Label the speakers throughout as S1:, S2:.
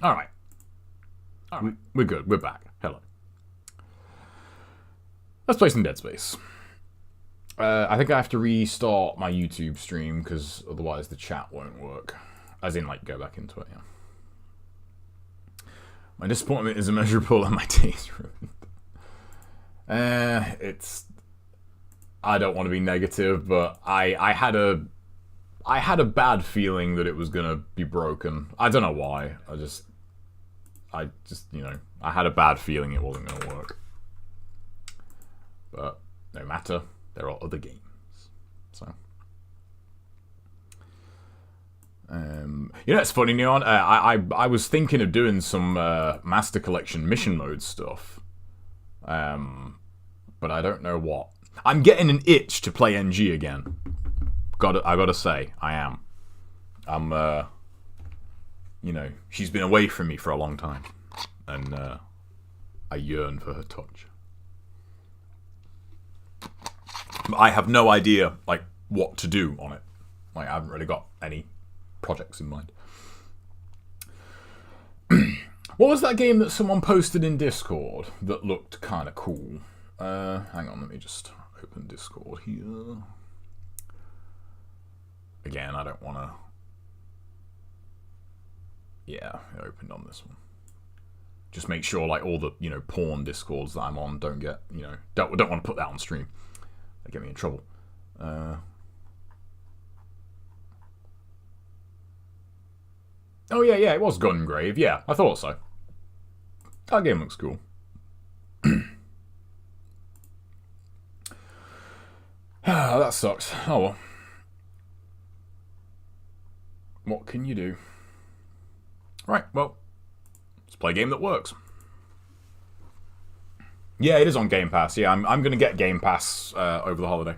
S1: Alright. We're good. We're back. Hello. Let's play some Dead Space. I think I have to restart my YouTube stream because otherwise the chat won't work. As in, like, go back into it, yeah. My disappointment is immeasurable and my taste ruined. It's... I don't want to be negative, but I had a bad feeling that it was gonna be broken. I don't know why. I just, you know, I had a bad feeling it wasn't gonna work. But no matter, there are other games. So, you know, it's funny, Neon. I was thinking of doing some Master Collection mission mode stuff, but I don't know what. I'm getting an itch to play NG again. I gotta say, I am. I'm, you know, she's been away from me for a long time, and I yearn for her touch. I have no idea, like, what to do on it. Like, I haven't really got any projects in mind. What was that game that someone posted in Discord that looked kind of cool? Hang on, let me just open Discord here. Again, I don't want to... Yeah, it opened on this one. Just make sure, like, all the, you know, porn Discords that I'm on don't get, you know... Don't want to put that on stream. They get me in trouble. Oh, yeah, it was Gungrave. Yeah, I thought so. That game looks cool. That sucks. Oh, well. What can you do? Right, well, let's play a game that works. Yeah, it is on Game Pass. Yeah, I'm going to get Game Pass over the holiday.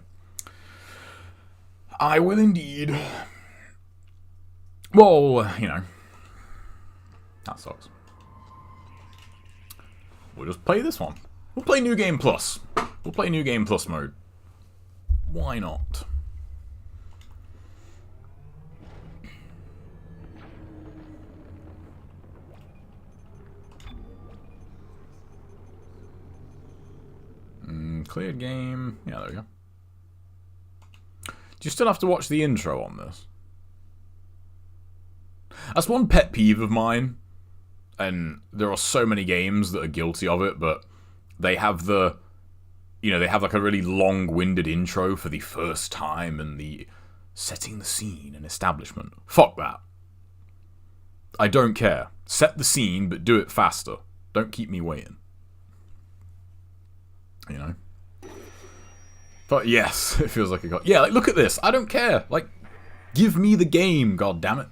S1: I will indeed. Well, you know. That sucks. We'll just play this one. We'll play New Game Plus. We'll play New Game Plus mode. Why not? Cleared game. Yeah, there we go. Do you still have to watch the intro on this? That's one pet peeve of mine. And there are so many games that are guilty of it, but they have the... You know, they have like a really long-winded intro for the first time and the setting the scene and establishment. Fuck that. I don't care. Set the scene, but do it faster. Don't keep me waiting. You know? But yes, it feels like a god. Yeah, like, look at this. I don't care. Like, give me the game, god damn it.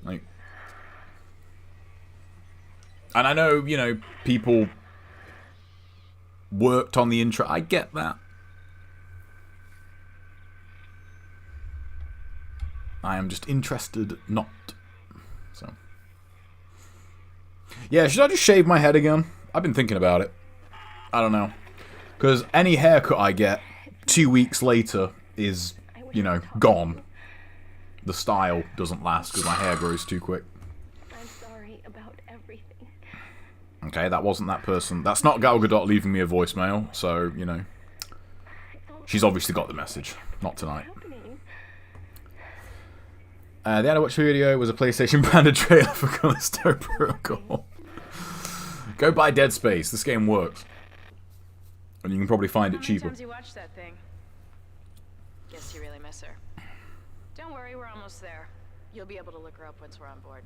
S1: Like... And I know, you know, people... worked on the intro. I get that. I am just interested not. So. Yeah, should I just shave my head again? I've been thinking about it. I don't know. Because any haircut I get 2 weeks later is, you know, gone. The style doesn't last because my hair grows too quick.
S2: I'm sorry about everything.
S1: Okay, that wasn't that person. That's not Gal Gadot leaving me a voicemail, so, you know. She's obviously got the message. Not tonight. The Anna Watch video was a PlayStation branded trailer for Callisto Protocol. Go buy Dead Space. This game works. And you can probably find it cheaper.
S2: How many times you watched that thing? Guess you really miss her. Don't worry, we're almost there. You'll be able to look her up once we're on board.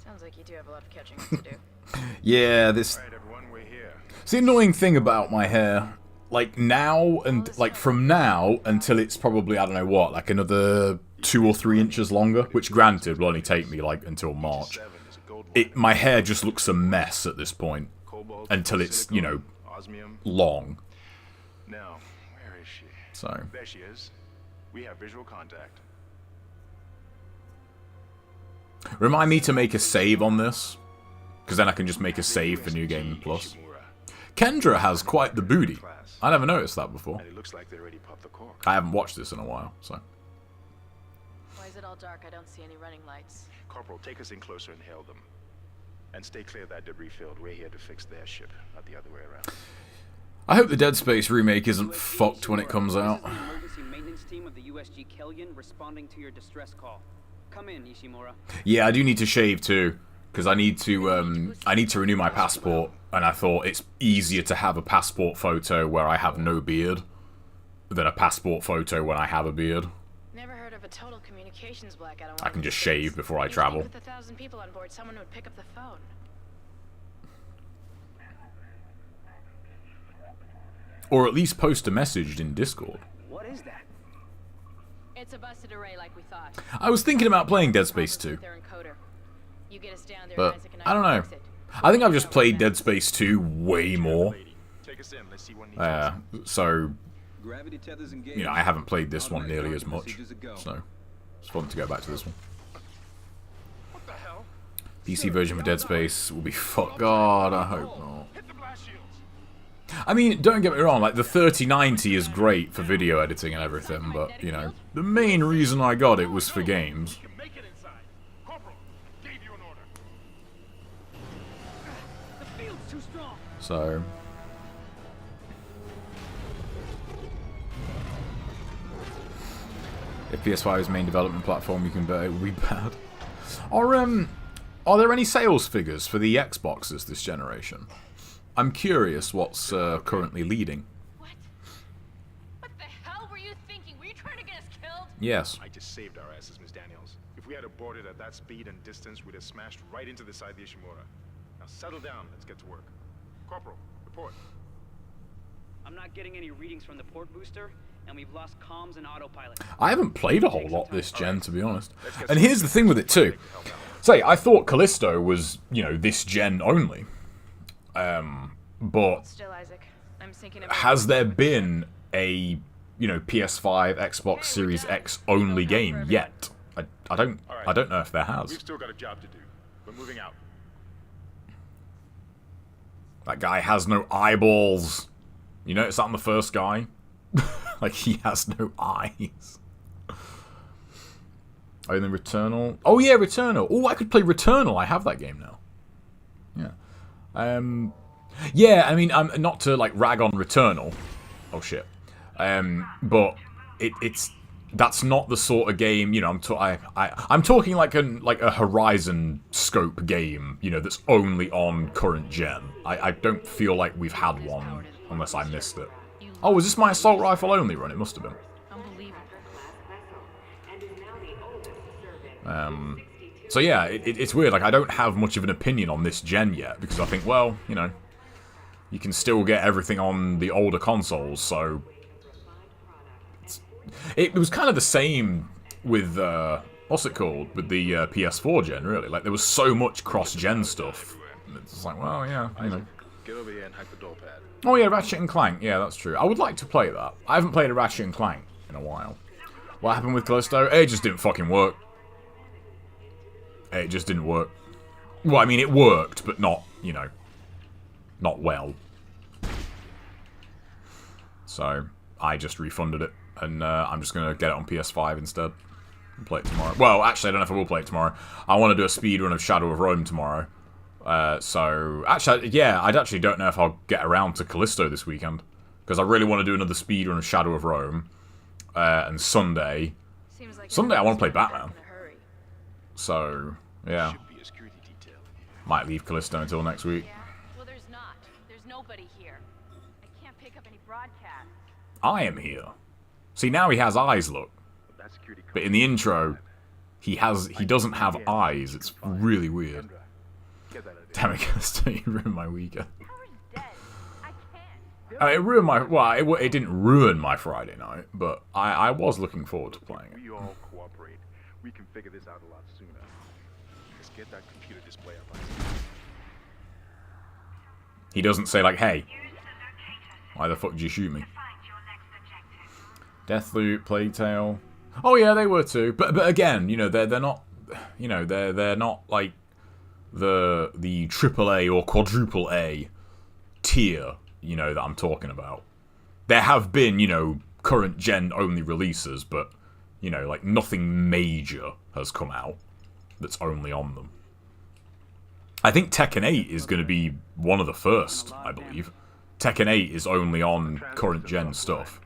S2: Sounds like you do have a lot of catching up to do.
S1: Yeah, this...
S3: Right, everyone, we're here.
S1: It's the annoying thing about my hair. Like, now, and like, from now until it's probably, I don't know what, like another 2 or 3 inches longer, which granted will only take me, like, until March. My hair just looks a mess at this point. Until it's, you know, long.
S3: Now, where is she?
S1: So.
S3: There she is. We have visual contact.
S1: Remind me to make a save on this. Because then I can just make a save for New Game Plus. Kendra has quite the booty. I never noticed that before.
S3: And it looks like they already popped the cork.
S1: I haven't watched this in a while, so.
S2: Why is it all dark? I don't see any running lights.
S3: Corporal, take us in closer and hail them. And stay clear of that debris field. We're here to fix their ship, not the other way around.
S1: I hope the Dead Space remake isn't fucked when it comes out.
S4: This is the emergency maintenance team of the USG Kellion responding to your distress call. Come in, Ishimura.
S1: Yeah, I do need to shave too, because I need to renew my passport, and I thought it's easier to have a passport photo where I have no beard than a passport photo when I have a beard.
S2: Never heard of a total communications blackout. On
S1: I can just shave before I travel.
S2: With 1,000 people on board, someone would pick up the phone.
S1: Or at least post a message in Discord.
S4: What is that?
S2: It's a busted array like we thought.
S1: I was thinking about playing Dead Space 2,
S2: Their encoder. You get us down there,
S1: but
S2: Isaac and
S1: I don't know.
S2: fix it.
S1: I think I've just played Dead Space 2 way more.
S3: Lady, take us in. Let's see what needs
S1: So,
S5: Gravity tethers engaged.
S1: you know, I haven't played this one
S5: Automatic
S1: nearly as
S5: target
S1: much,
S5: messages a go.
S1: so it's fun to go back to this one.
S3: What the hell?
S1: PC version for Dead Space will be fuck. God, I hope not.
S3: Hit the blast shields.
S1: I mean, don't get me wrong, like, the 3090 is great for video editing and everything, but, you know, the main reason I got it was for games.
S3: You can make it inside. Corporal, gave you an order.
S4: The field's too strong.
S1: So, if PS5's main development platform, you can bet it will be bad. Are there any sales figures for the Xboxes this generation? I'm curious what's currently leading.
S2: What? What the hell were you thinking? Were you trying to get us killed?
S1: Yes.
S3: I just saved our asses, Miss Daniels. If we had aborted at that speed and distance, we'd have smashed right into the side of the Ishimura. Now settle down. Let's get to work. Corporal, report.
S4: I'm not getting any readings from the port booster, and we've lost comms and autopilot.
S1: I haven't played a whole lot this gen, to be honest. And here's the thing with it too. Say, I thought Callisto was, you know, this gen only. But
S2: Still, Isaac. I'm thinking about
S1: has there been a, you know, PS5, Xbox Series X only game yet? I don't know if there has.
S3: We've still got a job to do. We're moving out.
S1: That guy has no eyeballs. You notice that on the first guy? Like, he has no eyes. Oh, and then Returnal. Oh, yeah, Returnal. Oh, I could play Returnal. I have that game now. Yeah. Yeah, I mean, not to, like, rag on Returnal. Oh, shit. But it's... That's not the sort of game, you know, I'm talking like a Horizon scope game, you know, that's only on current gen. I don't feel like we've had one, unless I missed it. Oh, was this my assault rifle only run? It must have been.
S2: unbelievable.
S1: So yeah, it's weird, like, I don't have much of an opinion on this gen yet, because I think, well, you know, you can still get everything on the older consoles, so... It was kind of the same with, what's it called? With the PS4 gen, really. Like, there was so much cross-gen stuff. It's like, well, yeah, you know.
S3: Get over here and hack the door pad.
S1: Oh yeah, Ratchet and Clank. Yeah, that's true. I would like to play that. I haven't played a Ratchet and Clank in a while. What happened with Callisto? It just didn't fucking work. It just didn't work. Well, I mean, it worked, but not, you know, not well. So, I just refunded it. And I'm just going to get it on PS5 instead. And play it tomorrow. Well, actually, I don't know if I will play it tomorrow. I want to do a speedrun of Shadow of Rome tomorrow. So, actually, yeah, I actually don't know if I'll get around to Callisto this weekend. Because I really want to do another speedrun of Shadow of Rome. And Sunday.
S2: Seems like
S1: Sunday I want to play
S2: everyone's
S1: Batman.
S2: in a hurry.
S1: So, yeah.
S3: Should be a security detail here.
S1: Might leave Callisto until next week.
S2: Yeah? Well, there's not. There's nobody here. I can't pick up any broadcasts.
S1: I am here. See, now he has eyes, look.
S3: That security
S1: But in the intro, he doesn't have eyes. It's really weird.
S3: Get that out of
S1: Damn it, Callisto, you ruined my weekend.
S2: Power's dead. I can't.
S1: I mean, it ruined my... Well, it didn't ruin my Friday night, but I was looking forward to playing it.
S3: We all cooperate. We can figure this out a lot sooner. Just get that computer display up.
S1: He doesn't say, like, hey, why the fuck did you shoot me? Deathloop, Plague Tale. Oh yeah, they were too. But again, you know, they're not, you know, they're not like the AAA or quadruple A tier you know, that I'm talking about. There have been, you know, current gen only releases, but, you know, like nothing major has come out that's only on them. I think Tekken 8 is going to be one of the first, I believe. Tekken 8 is only on current gen stuff.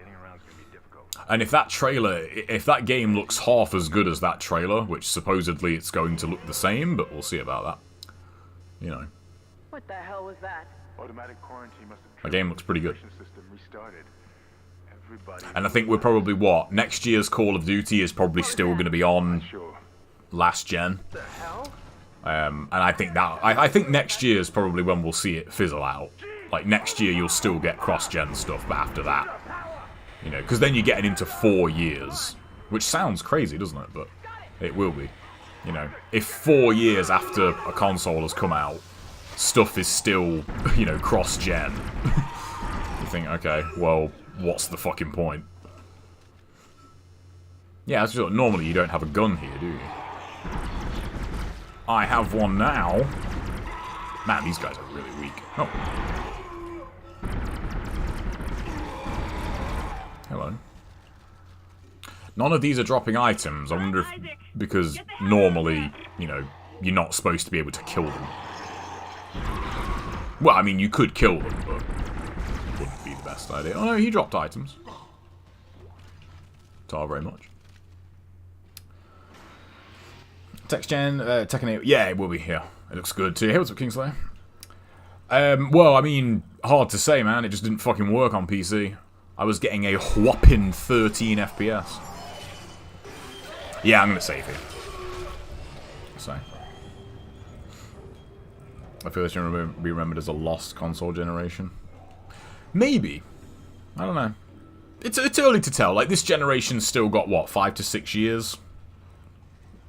S1: And if that trailer, if that game looks half as good as that trailer, which supposedly it's going to look the same, but we'll see about that. You know.
S6: What the hell was that?
S3: Automatic quarantine must have
S1: The game looks pretty good.
S3: system restarted. Everybody
S1: And I think we're probably, what, next year's Call of Duty is probably still going to be on
S3: sure.
S1: last gen.
S6: The hell?
S1: And I think that, I think next year is probably when we'll see it fizzle out. Like, next year you'll still get cross-gen stuff, but after that, you know, because then you're getting into 4 years, which sounds crazy, doesn't it? But it will be. You know, if 4 years after a console has come out, stuff is still, you know, cross-gen, you think, okay, well, what's the fucking point? Yeah, that's just, normally you don't have a gun here, do you? I have one now. Man, these guys are really weak. Oh. Hello. None of these are dropping items. I wonder if, because normally, you know, you're not supposed to be able to kill them. Well, I mean, you could kill them, but it wouldn't be the best idea. Oh no, he dropped items. Tar very much. Text gen, Tekken 8. Yeah, it will be here. It looks good too. Hey, what's up, Kingslayer? Well, I mean, hard to say, man. It just didn't fucking work on PC. I was getting a whopping 13 FPS. Yeah, I'm gonna save here. So. I feel this should be remembered as a lost console generation. Maybe. I don't know. It's early to tell. Like, this generation's still got, what, 5 to 6 years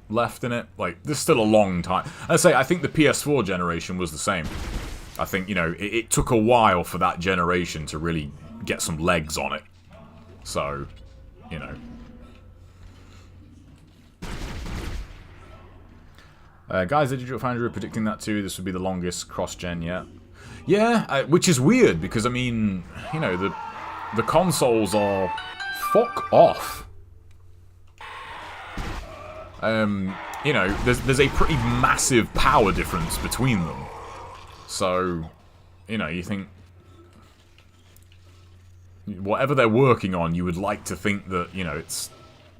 S1: left in it? Like, there's still a long time. I think the PS4 generation was the same. I think, you know, it took a while for that generation to really get some legs on it. So, you know. Guys, the Digital Foundry are predicting that too. This would be the longest cross-gen yet. Yeah, which is weird because, I mean, you know, the consoles are... Fuck off. You know, there's a pretty massive power difference between them. So, you know, you think... Whatever they're working on, you would like to think that, you know, it's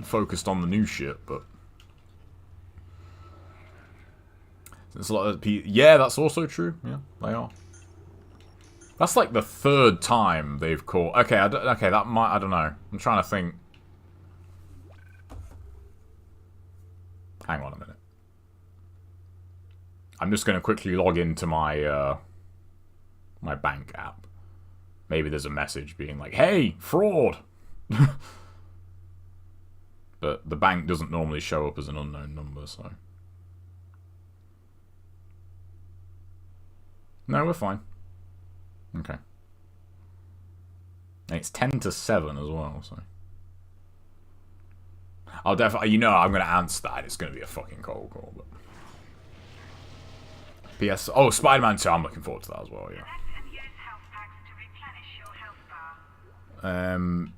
S1: focused on the new shit, but... There's a lot of yeah, that's also true. Yeah, they are. That's like the 3rd time they've called... Okay, okay, that might... I don't know. I'm trying to think... Hang on a minute. I'm just going to quickly log into my my bank app. Maybe there's a message being like, "Hey, fraud!" But the bank doesn't normally show up as an unknown number, so... No, we're fine. Okay. And it's 10 to 7 as well, so... I'll definitely... You know I'm going to answer that. It's going to be a fucking cold call, but... PS... Oh, Spider-Man 2. I'm looking forward to that as well, yeah.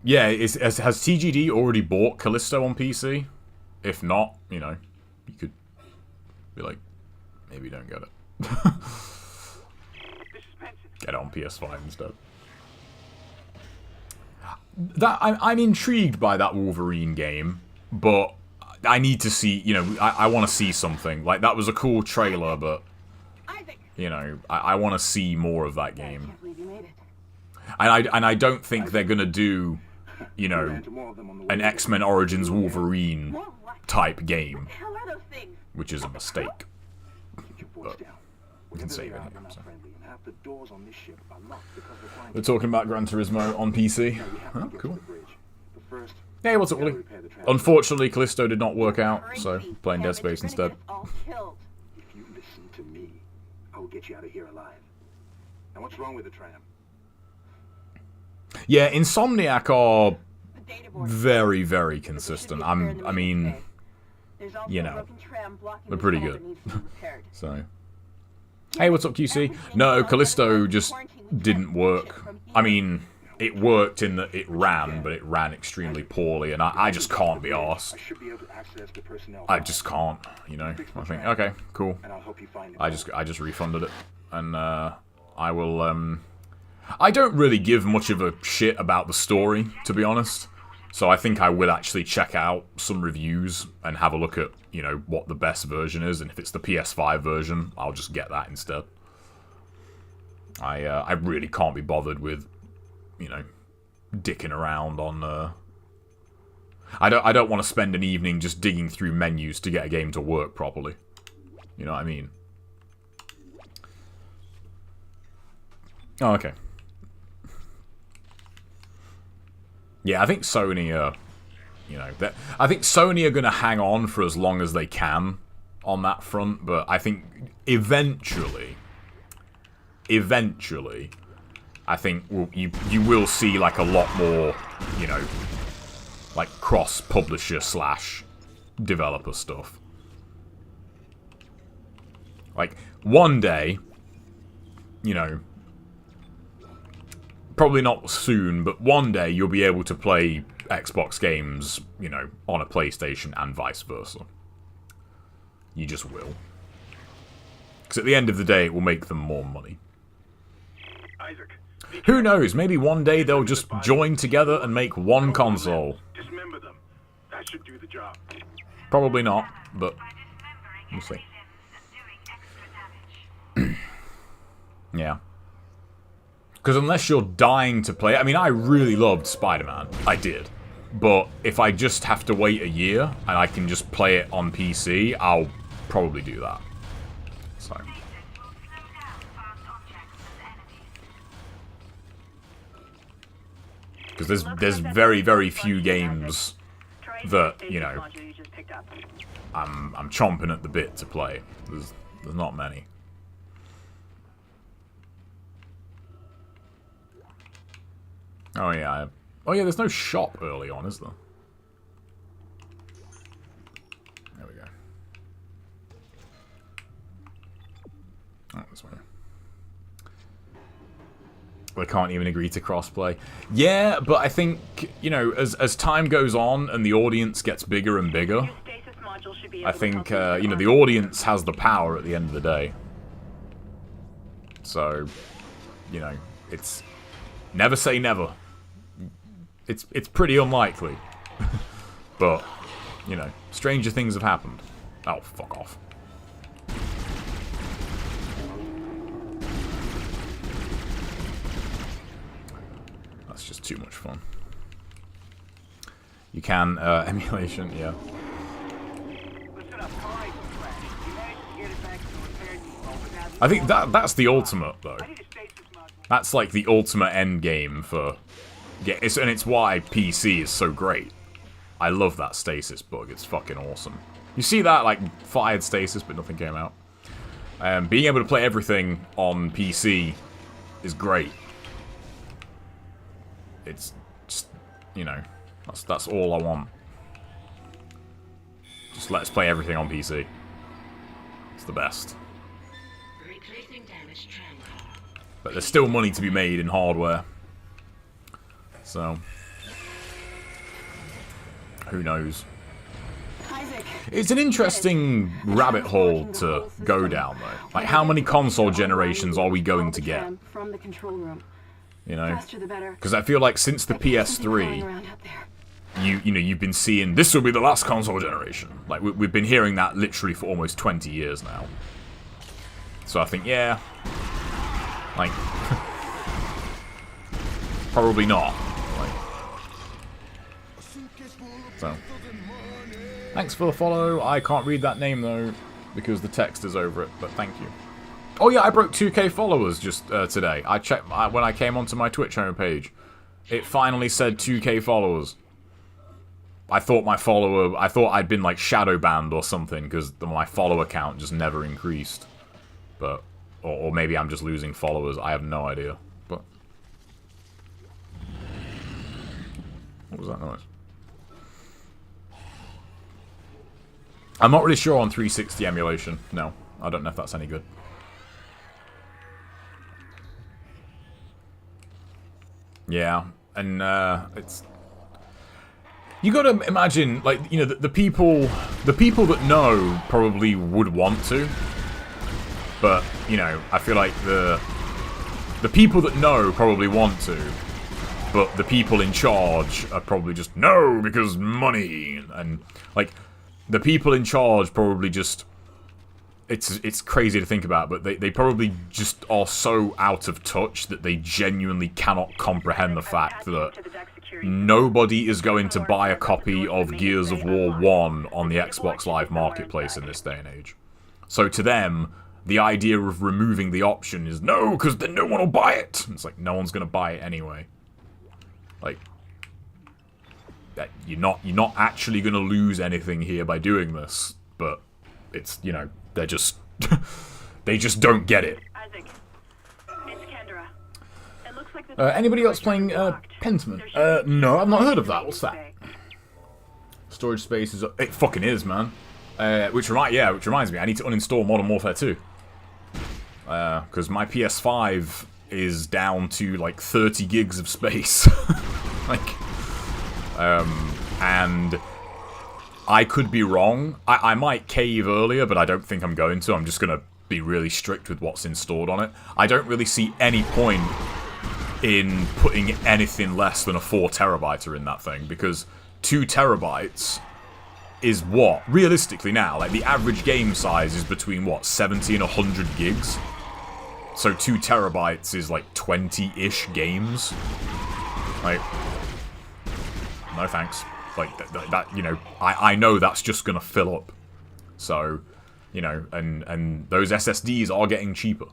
S1: Yeah, has TGD already bought Callisto on PC? If not, you know, you could be like, maybe don't get it. Get it on PS5 instead. I'm intrigued by that Wolverine game, but I need to see, you know, I want to see something. Like, that was a cool trailer, but, you know, I want to see more of that game. And I don't think they're gonna do, you know, an X-Men Origins Wolverine type game, which is a mistake. But we can save it here. So. We're talking about Gran Turismo on PC. Oh, cool. Hey, what's up, Willie? Unfortunately, Callisto did not work out, so playing Dead Space instead.
S7: If you listen to me, I will get you out of here alive. Now, what's wrong with the tram?
S1: Yeah, Insomniac are very, very consistent. I mean, you know, they're pretty good. So, hey, what's up, QC? No, Callisto just didn't work. I mean, it worked in that it ran, but it ran extremely poorly, and I just can't be arsed.
S7: I should be able to access the personnel
S1: I
S7: file,
S1: just can't, you know. I think, okay, cool.
S7: and I'll help you find it.
S1: I just refunded it, and I will. I don't really give much of a shit about the story, to be honest. So I think I will actually check out some reviews and have a look at, you know, what the best version is, and if it's the PS5 version, I'll just get that instead. I really can't be bothered with, you know, dicking around on. I don't want to spend an evening just digging through menus to get a game to work properly. You know what I mean? Oh, okay. Yeah, I think Sony you know, I think Sony are going to hang on for as long as they can on that front, but I think eventually, I think you will see like a lot more, you know, like cross-publisher / developer stuff. Like, one day, you know, probably not soon, but one day you'll be able to play Xbox games, you know, on a PlayStation and vice versa. You just will. Because at the end of the day, it will make them more money.
S3: Isaac.
S1: Who knows? Maybe one day they'll just join together and make one console.
S3: Dismember them. That should do the job.
S1: Probably not, but we'll see. Yeah. Because unless you're dying to play... I mean, I really loved Spider-Man. I did. But if I just have to wait a year and I can just play it on PC, I'll probably do that. So... Because there's very, very few games that, you know, I'm chomping at the bit to play. There's not many. Oh yeah. Oh yeah, there's no shop early on, is there? There we go. Oh, this way. They can't even agree to crossplay. Yeah, but I think, you know, as time goes on and the audience gets bigger and bigger, I think, you know, the audience has the power at the end of the day. So, you know, it's... Never say never. It's pretty unlikely. But, you know, stranger things have happened. Oh, fuck off. That's just too much fun. You can, emulation, yeah. I think that's the ultimate, though. That's like the ultimate end game for... Yeah, and it's why PC is so great. I love that stasis bug. It's fucking awesome. You see that, like, fired stasis, but nothing came out. Being able to play everything on PC is great. It's just, you know, that's all I want. Just let's play everything on PC. It's the best. But there's still money to be made in hardware. So, who knows? It's an interesting rabbit hole to go down, though. Like, how many console generations are we going to get? You know? Because I feel like since the PS3, you know, you've been seeing, this will be the last console generation. Like, we've been hearing that literally for almost 20 years now. So I think, yeah, like, probably not. So, thanks for the follow. I can't read that name though because the text is over it, but thank you. Oh yeah, I broke 2k followers just today. I checked when I came onto my Twitch homepage. It finally said 2k followers. I thought I'd been like shadow banned or something because my follower count just never increased. But or maybe I'm just losing followers. I have no idea. But what was that noise? I'm not really sure on 360 emulation. No, I don't know if that's any good. Yeah, and it's... You gotta imagine, like, you know, the people that know probably would want to, but, you know, I feel like the people that know probably want to, but the people in charge are probably just, no, because money, and, like, the people in charge probably just... It's crazy to think about, but they probably just are so out of touch that they genuinely cannot comprehend the fact that nobody is going to buy a copy of Gears of War 1 on the Xbox Live Marketplace in this day and age. So to them, the idea of removing the option is, no, because then no one will buy it! It's like, no one's going to buy it anyway. Like, you're not actually going to lose anything here by doing this, but it's, you know, they're just... they just don't get it.
S6: Isaac, it's Kendra. It looks like the
S1: Anybody else playing Pentiment? No, I've not heard of that. What's that? Storage space is... It fucking is, man. Which reminds me, I need to uninstall Modern Warfare 2. Because my PS5 is down to, like, 30 gigs of space. Like... and... I could be wrong. I might cave earlier, but I don't think I'm going to. I'm just going to be really strict with what's installed on it. I don't really see any point in putting anything less than a 4 terabyte in that thing, because 2 terabytes is what? Realistically now, like, the average game size is between, what, 70 and 100 gigs? So 2 terabytes is, like, 20-ish games. Like, no thanks. Like, that, you know, I know that's just gonna fill up. So, you know, and those SSDs are getting cheaper.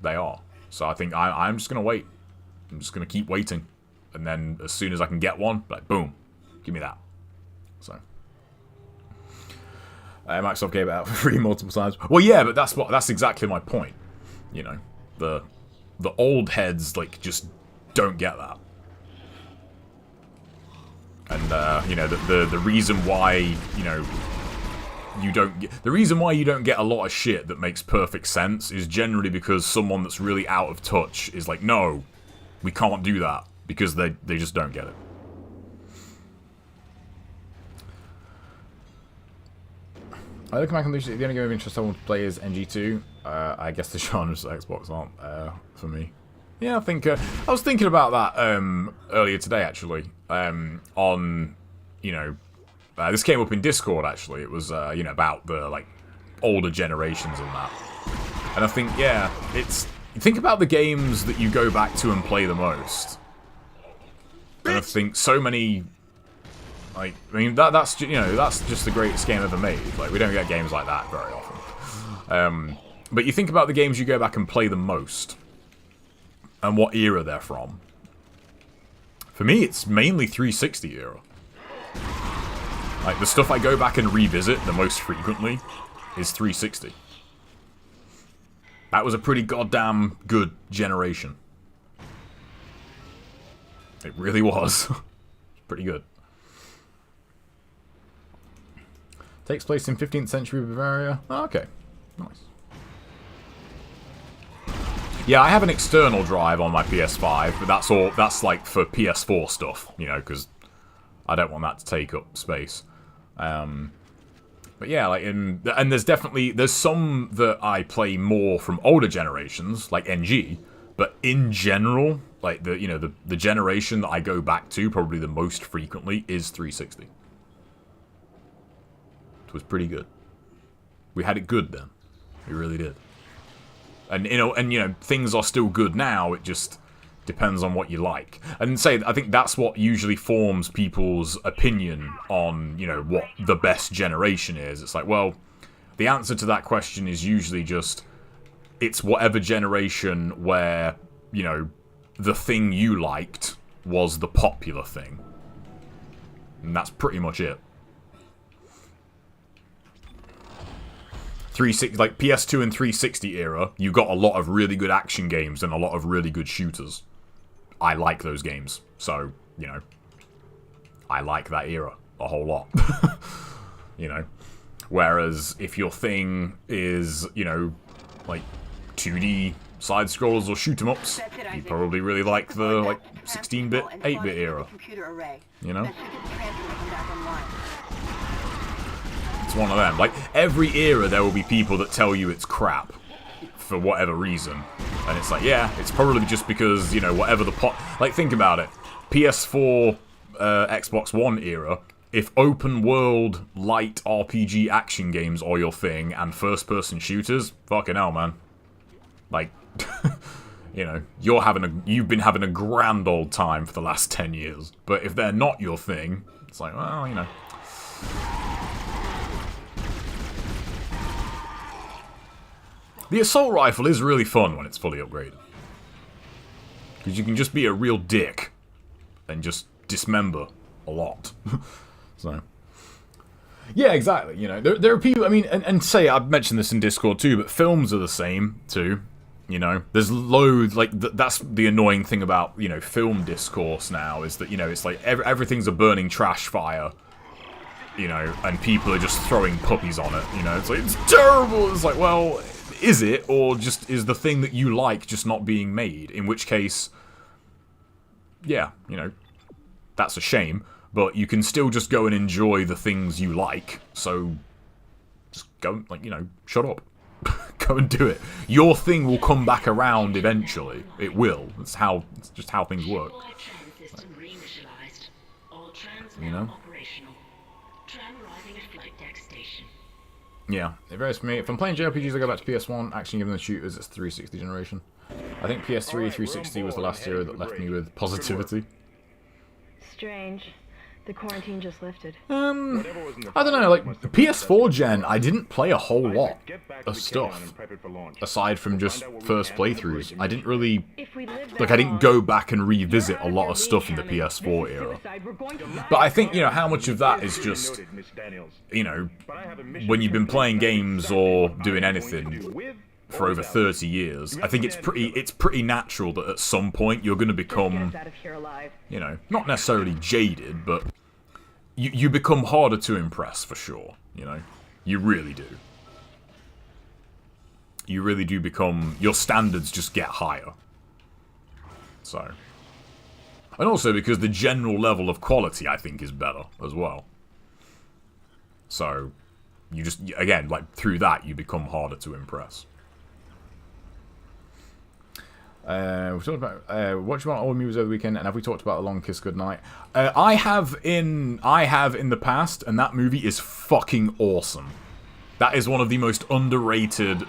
S1: They are. So I think I'm just gonna wait. I'm just gonna keep waiting. And then as soon as I can get one, like, boom, give me that. So. Microsoft gave it out for free multiple times. Well, yeah, but that's exactly my point. You know, the old heads, like, just don't get that. And, you know, the reason why, you know, you don't get a lot of shit that makes perfect sense is generally because someone that's really out of touch is like, no, we can't do that, because they just don't get it. I look back on the only game of interest I want to play is NG2. I guess the genres of Xbox aren't for me. Yeah, I think I was thinking about that earlier today, actually. On, you know, this came up in Discord, actually. It was, you know, about the, like, older generations and that. And I think, yeah, it's... You think about the games that you go back to and play the most. And I think so many... Like, I mean, that's, you know, that's just the greatest game ever made. Like, we don't get games like that very often. But you think about the games you go back and play the most. And what era they're from. For me, it's mainly 360 era. Like, the stuff I go back and revisit the most frequently is 360. That was a pretty goddamn good generation. It really was. Pretty good. Takes place in 15th century Bavaria. Oh, okay. Nice. Yeah, I have an external drive on my PS5, but that's like for PS4 stuff, you know, because I don't want that to take up space. But yeah, like, and there's some that I play more from older generations, like NG, but in general, like, the, you know, the generation that I go back to probably the most frequently is 360. It was pretty good. We had it good then. We really did. And you know, things are still good now. It just depends on what you like. And I think that's what usually forms people's opinion on, you know, what the best generation is. It's like, well, the answer to that question is usually just, it's whatever generation where, you know, the thing you liked was the popular thing. And that's pretty much it. 360, like PS2 and 360 era, you got a lot of really good action games and a lot of really good shooters. I like those games, so, you know, I like that era a whole lot. You know, whereas if your thing is, you know, like 2D side scrollers or shoot 'em ups,
S6: That's it,
S1: you
S6: Isaac.
S1: probably really like the like 16-bit,
S6: And
S1: 8-bit
S6: plug it into
S1: era.
S6: the computer array.
S1: You know?
S6: That should get the transmitter back online.
S1: It's one of them. Like, every era there will be people that tell you it's crap for whatever reason. And it's like, yeah, it's probably just because, you know, whatever the like, think about it. PS4, Xbox One era, if open world light RPG action games are your thing and first person shooters, fucking hell, man. Like, you know, you've been having a grand old time for the last 10 years. But if they're not your thing, it's like, well, you know. The assault rifle is really fun when it's fully upgraded. Because you can just be a real dick and just dismember a lot. So, yeah, exactly. You know, there are people, I mean, and say, I've mentioned this in Discord too, but films are the same too. You know, there's loads, like, that's the annoying thing about, you know, film discourse now, is that, you know, it's like everything's a burning trash fire. You know, and people are just throwing puppies on it, you know, it's like, it's terrible! It's like, well, is it, or just is the thing that you like just not being made? In which case, yeah, you know, that's a shame, but you can still just go and enjoy the things you like, so just go, like, you know, shut up. Go and do it. Your thing will come back around eventually. It will. It's just how things work. You know? Yeah, it varies for me. If I'm playing JRPGs, I go back to PS1. Action given the shooters, it's 360 generation. I think PS3 360 was the last era that left me with positivity.
S2: Strange. The quarantine just lifted.
S1: I don't know, like, PS4 gen, I didn't play a whole lot of stuff, aside from just first playthroughs. I didn't really, like, I didn't go back and revisit a lot of stuff in the PS4 era. But I think, you know, how much of that is just, you know, when you've been playing games or doing anything for over 30 years, I think it's pretty natural that at some point you're going to become, you know, not necessarily jaded, but you become harder to impress, for sure, you know? You really do. You really do become, your standards just get higher. So. And also because the general level of quality, I think, is better as well. So, you just, again, like, through that, you become harder to impress. We've talked about what do you want all movies over the weekend, and have we talked about A Long Kiss Goodnight? I have in the past, and that movie is fucking awesome. That is one of the most underrated,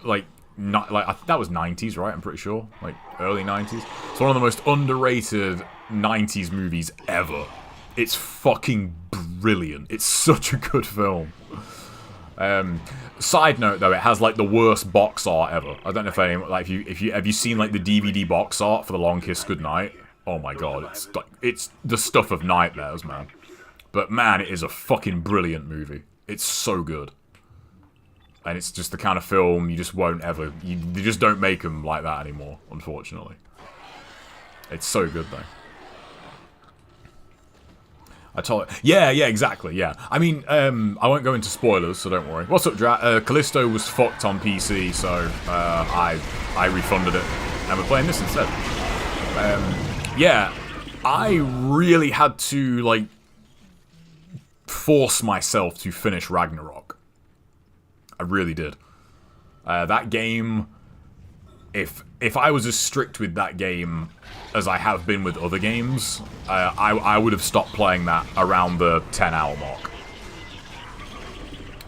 S1: like that was 90s, right? I'm pretty sure, like early 90s. It's one of the most underrated 90s movies ever. It's fucking brilliant. It's such a good film. Side note though, it has like the worst box art ever. I don't know if anyone, like, have you seen like the DVD box art for The Long Kiss Goodnight? Oh my god, it's the stuff of nightmares, man. But man, it is a fucking brilliant movie. It's so good. And it's just the kind of film you just won't ever, they just don't make them like that anymore, unfortunately. It's so good though. I told it. Yeah, exactly, yeah. I mean, I won't go into spoilers, so don't worry. What's up, Drat? Callisto was fucked on PC, so I refunded it, and we're playing this instead. Yeah, I really had to, like, force myself to finish Ragnarok. I really did. That game, if I was as strict with that game as I have been with other games, I would have stopped playing that around the 10-hour mark.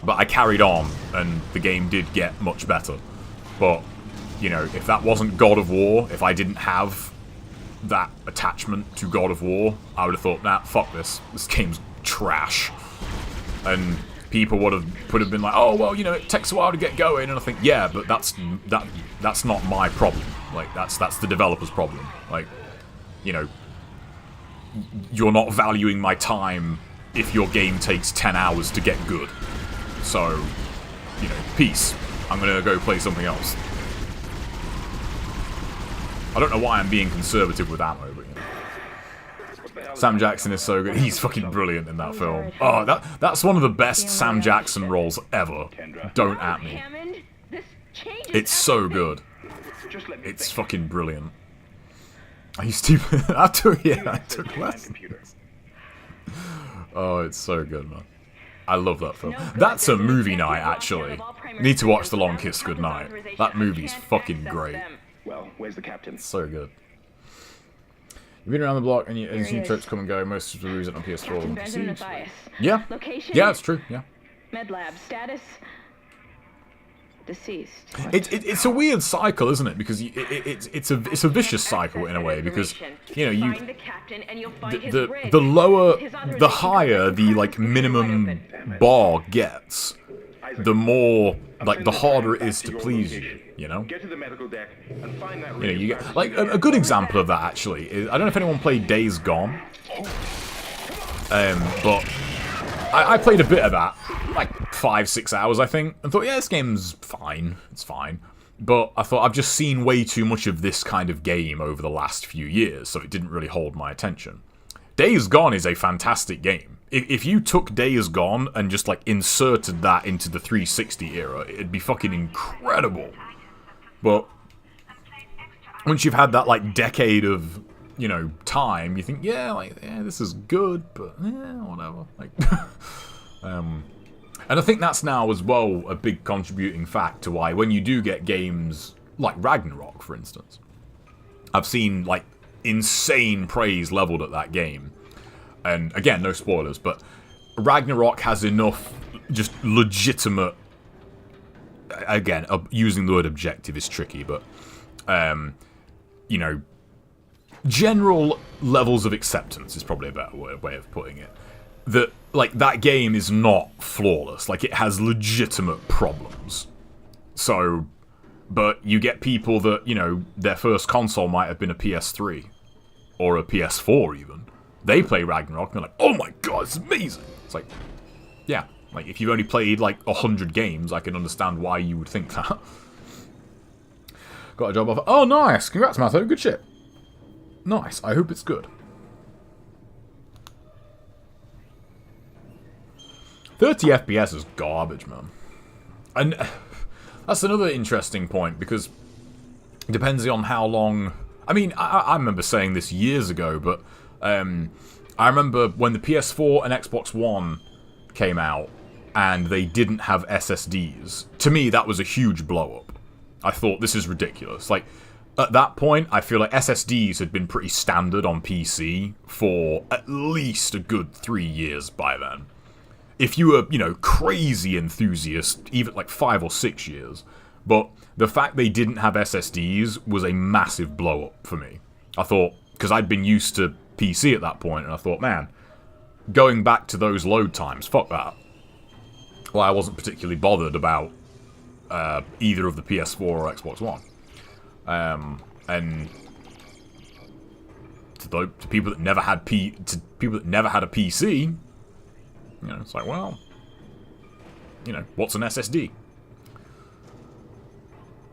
S1: But I carried on, and the game did get much better. But, you know, if that wasn't God of War, if I didn't have that attachment to God of War, I would have thought, nah, fuck this. This game's trash. And people would have been like, oh, well, you know, it takes a while to get going. And I think, yeah, but that's not my problem. Like, that's the developer's problem. Like, you know, you're not valuing my time if your game takes 10 hours to get good. So, you know, peace. I'm gonna go play something else. I don't know why I'm being conservative with ammo, but, you know. Sam Jackson is so good. He's fucking brilliant in that film. Oh, that's one of the best Sam Jackson roles ever. Don't at me. It's so good.
S7: Just let me
S1: It's
S7: think.
S1: fucking brilliant. I used to. I took lessons.
S7: Computer.
S1: Oh, it's so good, man. I love that film. That's a movie night, actually. Need to watch The Long Kiss Goodnight. That movie's fucking great.
S7: Well, where's the captain?
S1: So good. You've been around the block and you've seen tropes come and go. Most of the movies are on PS4 and
S6: Benjamin
S1: PC.
S6: Mathias.
S1: Yeah.
S6: Location?
S1: Yeah, it's true. Yeah.
S6: Medlab. Status? Deceased.
S1: It's a weird cycle, isn't it? Because it's a vicious cycle in a way, because you know
S6: Find the captain and you'll find his
S1: the
S6: rig.
S1: lower
S6: His
S1: the
S6: authorization
S1: higher the like minimum bar gets, the more like the harder it is to please you. You know.
S7: Get to the medical deck and find that
S1: You know, you get like a good example of that actually is, I don't know if anyone played Days Gone, but I played a bit of that, like 5-6 hours I think, and thought, yeah, this game's fine, it's fine. But I thought I've just seen way too much of this kind of game over the last few years, so it didn't really hold my attention. Days Gone is a fantastic game. If you took Days Gone and just like inserted that into the 360 era, it'd be fucking incredible. But once you've had that like decade of, you know, time, you think, yeah, like, yeah, this is good, but yeah, whatever. Like, and I think that's now as well a big contributing fact to why when you do get games like Ragnarok, for instance, I've seen like insane praise leveled at that game. And again, no spoilers, but Ragnarok has enough just legitimate, again, using the word objective is tricky, but you know, general levels of acceptance is probably a better way of putting it. That like that game is not flawless. Like it has legitimate problems. So, but you get people that, you know, their first console might have been a PS3 or a PS4 even. They play Ragnarok and they're like, oh my god, it's amazing. It's like, yeah, like if you've only played like 100 games, I can understand why you would think that. Got a job offer. Oh, nice. Congrats, Matho. Good shit. Nice. I hope it's good. 30 FPS is garbage, man. And that's another interesting point, because it depends on how long... I mean, I remember saying this years ago, but I remember when the PS4 and Xbox One came out and they didn't have SSDs. To me, that was a huge blow-up. I thought, this is ridiculous. Like, at that point, I feel like SSDs had been pretty standard on PC for at least a good 3 years by then. If you were, you know, crazy enthusiast, even like 5 or 6 years. But the fact they didn't have SSDs was a massive blow-up for me. I thought, because I'd been used to PC at that point, and I thought, man, going back to those load times, fuck that. Well, I wasn't particularly bothered about either of the PS4 or Xbox One. And to people that never had people that never had a PC, you know, it's like, well, you know, what's an SSD?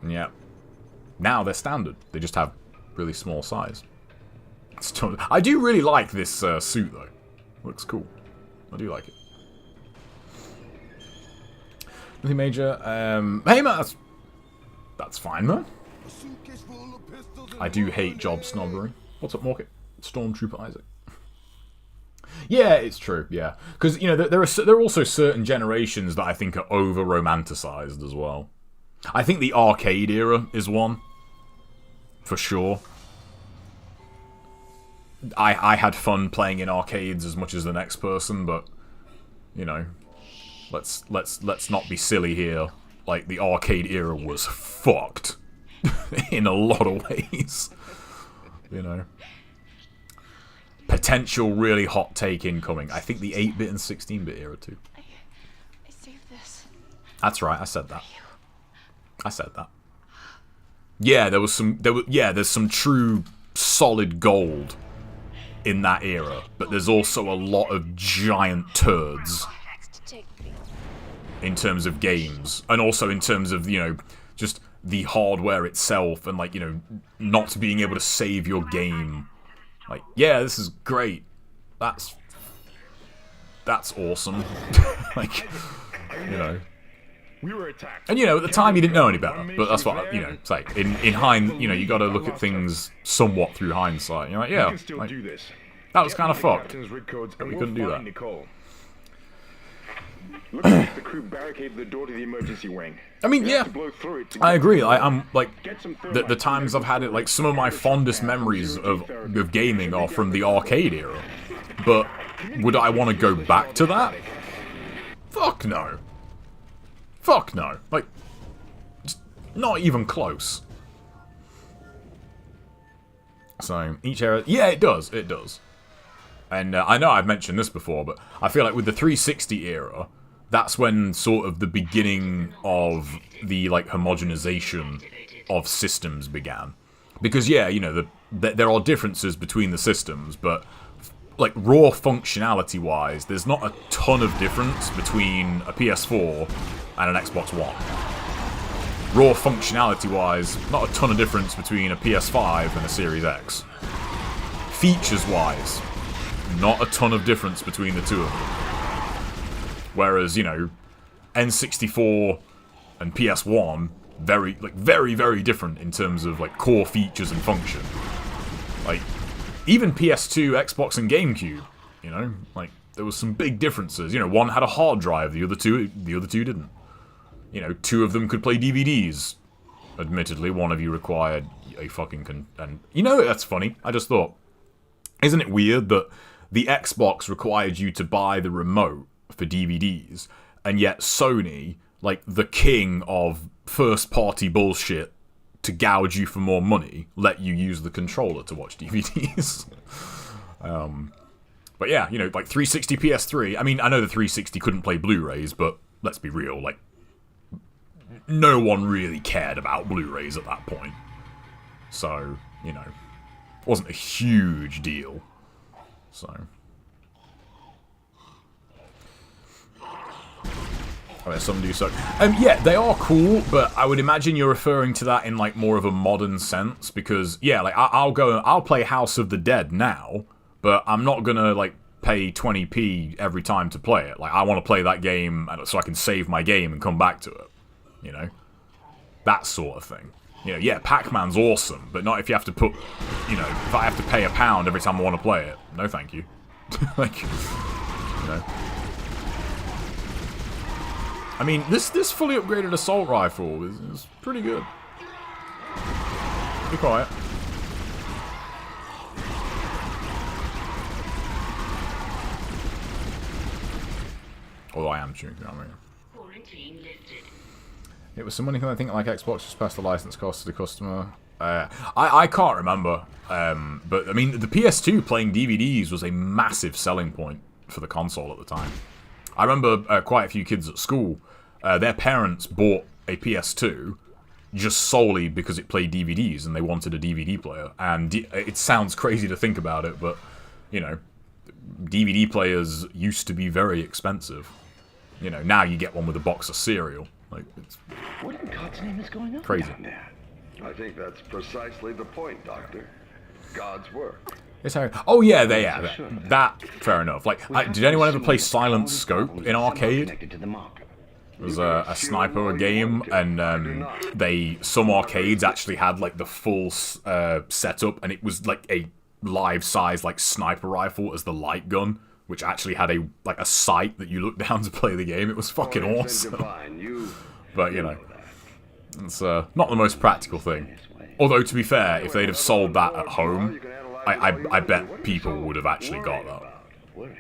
S1: And yeah, now they're standard. They just have really small size. I do really like this suit though. Looks cool. I do like it. Nothing major. Hey man, that's fine man. I do hate job snobbery. What's up, Market? Stormtrooper Isaac. Yeah, it's true. Yeah, because you know there are also certain generations that I think are over romanticized as well. I think the arcade era is one, for sure. I had fun playing in arcades as much as the next person, but you know, let's not be silly here. Like the arcade era was fucked in a lot of ways. You know. Potential really hot take incoming. I think the 8-bit and 16-bit era too.
S2: I saved this.
S1: That's right, I said that. I said that. Yeah, there's some true solid gold in that era, but there's also a lot of giant turds in terms of games, and also in terms of, you know, just the hardware itself, and like, you know, not being able to save your game. Like, yeah, this is great. That's awesome. Like, you know,
S3: We were attacked.
S1: And, you know, at the time you didn't know any better, but that's what, you know, say, in hind, you know, you gotta look at things somewhat through hindsight. You're like,
S3: We
S1: yeah,
S3: can still
S1: like,
S3: do this.
S1: that was
S3: Get
S1: kind of
S3: me the
S1: fucked.
S3: captain's rig codes
S1: But
S3: and
S1: we
S3: we'll
S1: couldn't do
S3: find
S1: that.
S3: Nicole. Looks like the crew barricaded the door to the emergency wing.
S1: I mean,
S3: We
S1: yeah,
S3: have to blow through it to
S1: I
S3: get
S1: agree.
S3: to
S1: I'm like
S3: Get some
S1: the
S3: thermite
S1: times I've had it, like some of my fondest memories of gaming are from the arcade era. But would I want to go back to that? Fuck no. Fuck no. Like, just not even close. So each era, yeah, it does. It does. And I know I've mentioned this before, but I feel like with the 360 era, that's when sort of the beginning of the like homogenization of systems began. Because yeah, you know, there are differences between the systems, but like raw functionality wise, there's not a ton of difference between a PS4 and an Xbox One. Raw functionality wise, not a ton of difference between a PS5 and a Series X. Features wise, not a ton of difference between the two of them. Whereas, you know, N64 and PS1, very, very different in terms of, like, core features and function. Like, even PS2, Xbox, and GameCube, you know, like, there was some big differences. You know, one had a hard drive, the other two didn't. You know, two of them could play DVDs. Admittedly, one of you required a fucking and you know, that's funny. I just thought, isn't it weird that the Xbox required you to buy the remote for DVDs, and yet Sony, like the king of first-party bullshit to gouge you for more money, let you use the controller to watch DVDs. But yeah, you know, like 360 PS3, I mean, I know the 360 couldn't play Blu-rays, but let's be real, like, no one really cared about Blu-rays at that point. So, you know, it wasn't a huge deal. So. Oh, there's some do so. Yeah, they are cool, but I would imagine you're referring to that in like more of a modern sense because yeah, like I'll play House of the Dead now, but I'm not gonna like pay 20p every time to play it. Like I want to play that game so I can save my game and come back to it. You know, that sort of thing. You know, yeah, Pac-Man's awesome, but not if you have to put, you know, if I have to pay £1 every time I want to play it. No, thank you. Like, you know. I mean, this fully upgraded assault rifle is pretty good. Be quiet. Although I am chewing, you know what I mean? It was some money I think like Xbox just passed the license cost to the customer. I can't remember, but I mean the PS2 playing DVDs was a massive selling point for the console at the time. I remember quite a few kids at school, their parents bought a PS2 just solely because it played DVDs and they wanted a DVD player. And it sounds crazy to think about it, but you know, DVD players used to be very expensive. You know, now you get one with a box of cereal. Like, it's
S7: What in God's name is going on
S1: crazy.
S7: down there?
S8: I think that's precisely the point, Doctor. God's work.
S1: It's how, oh yeah, that fair enough. Like, did anyone ever play Silent Scope in arcade?
S7: Connected to the marker.
S1: It was a sniper game, and some arcades actually had like the full setup, and it was like a live-size like sniper rifle as the light gun, which actually had a sight that you looked down to play the game. It was fucking awesome. But you know, it's not the most practical thing. Although to be fair, if they'd have sold that at home, I bet people would have actually got that.
S7: Worried.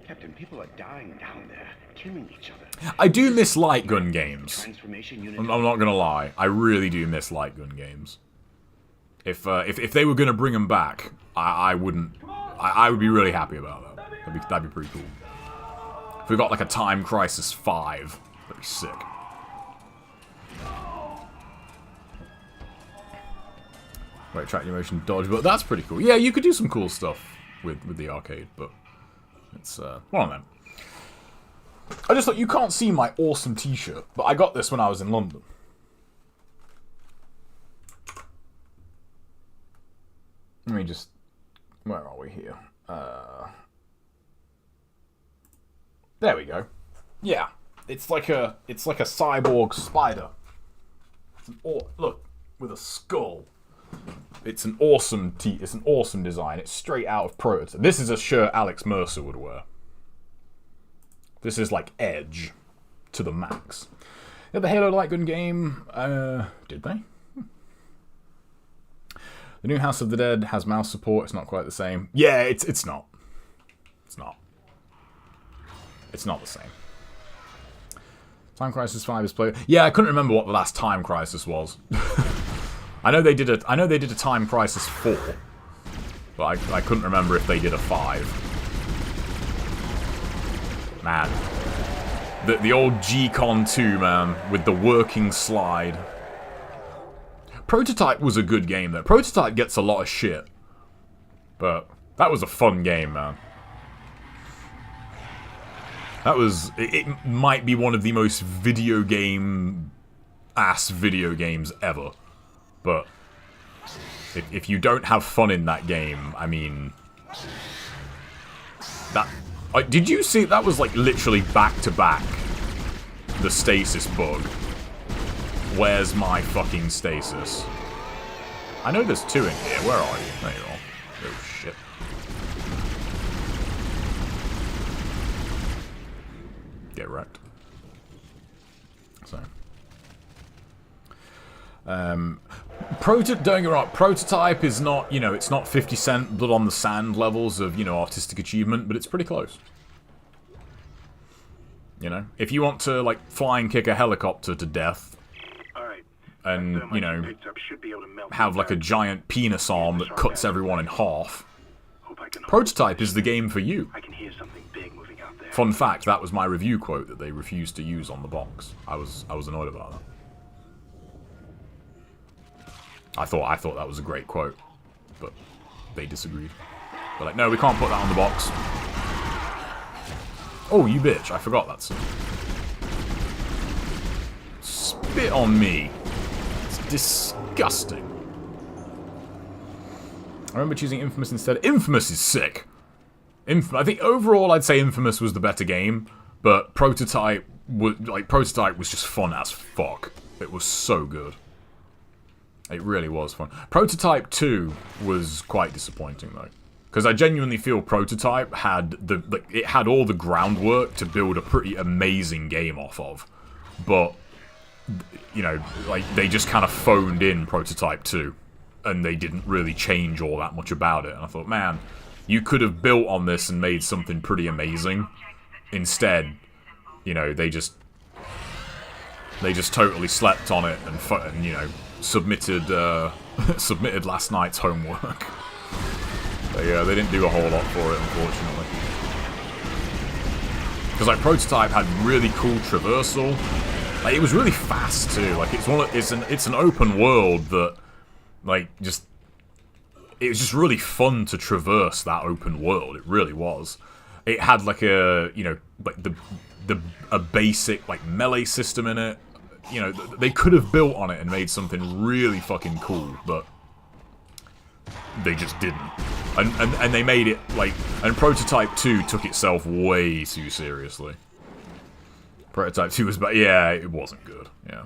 S7: Captain, people are dying down there, killing each other.
S1: I do miss light gun games.
S7: Transformation unit.
S1: I'm not gonna lie, I really do miss light gun games. If they were gonna bring them back, I would be really happy about that. That'd be pretty cool. If we got like a Time Crisis 5, that'd be sick. Right, track your motion dodge, but that's pretty cool. Yeah, you could do some cool stuff with the arcade, but it's one of them. I just thought, you can't see my awesome t-shirt, but I got this when I was in London. Let me just... Where are we here? There we go. Yeah. It's like a cyborg spider. Look, with a skull. It's an awesome design. It's straight out of Prototype. This is a shirt Alex Mercer would wear. This is like Edge to the max. Yeah, the Halo Light Gun game, did they? The new House of the Dead has mouse support. It's not quite the same. Yeah, it's not. It's not. It's not the same. Time Crisis 5 is played. Yeah, I couldn't remember what the last Time Crisis was. I know they did a Time Crisis 4, but I couldn't remember if they did a 5. Man, the old G-Con 2, man, with the working slide. Prototype was a good game though. Prototype gets a lot of shit, but that was a fun game, man. That was... It might be one of the most video games ever. But if you don't have fun in that game, I mean... That... did you see... That was like literally back-to-back. The stasis bug. Where's my fucking stasis? I know there's 2 in here. Where are you? There you are. Oh, shit. Get wrecked. So. Don't get me wrong, Prototype is not, you know, it's not 50 Cent Blood on the Sand levels of, you know, artistic achievement, but it's pretty close. You know? If you want to, like, flying kick a helicopter to death, and, you know, have, like, a giant penis arm that cuts everyone in half, Prototype is the game for you. Fun fact, that was my review quote that they refused to use on the box. I was annoyed about that. I thought that was a great quote, but they disagreed. They're like, no, we can't put that on the box. Oh, you bitch, I forgot that. Spit on me. It's disgusting. I remember choosing Infamous instead. Infamous is sick. I think overall I'd say Infamous was the better game, but Prototype was just fun as fuck. It was so good. It really was fun. Prototype 2 was quite disappointing though, because I genuinely feel Prototype had it had all the groundwork to build a pretty amazing game off of, but you know, like they just kind of phoned in Prototype 2, and they didn't really change all that much about it. And I thought, man, you could have built on this and made something pretty amazing. Instead, you know, they just totally slept on it and you know, submitted last night's homework. They didn't do a whole lot for it, unfortunately. Because like Prototype had really cool traversal. Like, it was really fast too. Like it's an open world that like it was just really fun to traverse that open world. It really was. It had like a, you know, like a basic like melee system in it. You know, they could have built on it and made something really fucking cool, but they just didn't. And they made it like, and Prototype 2 took itself way too seriously. Prototype 2 was, but yeah, it wasn't good. Yeah.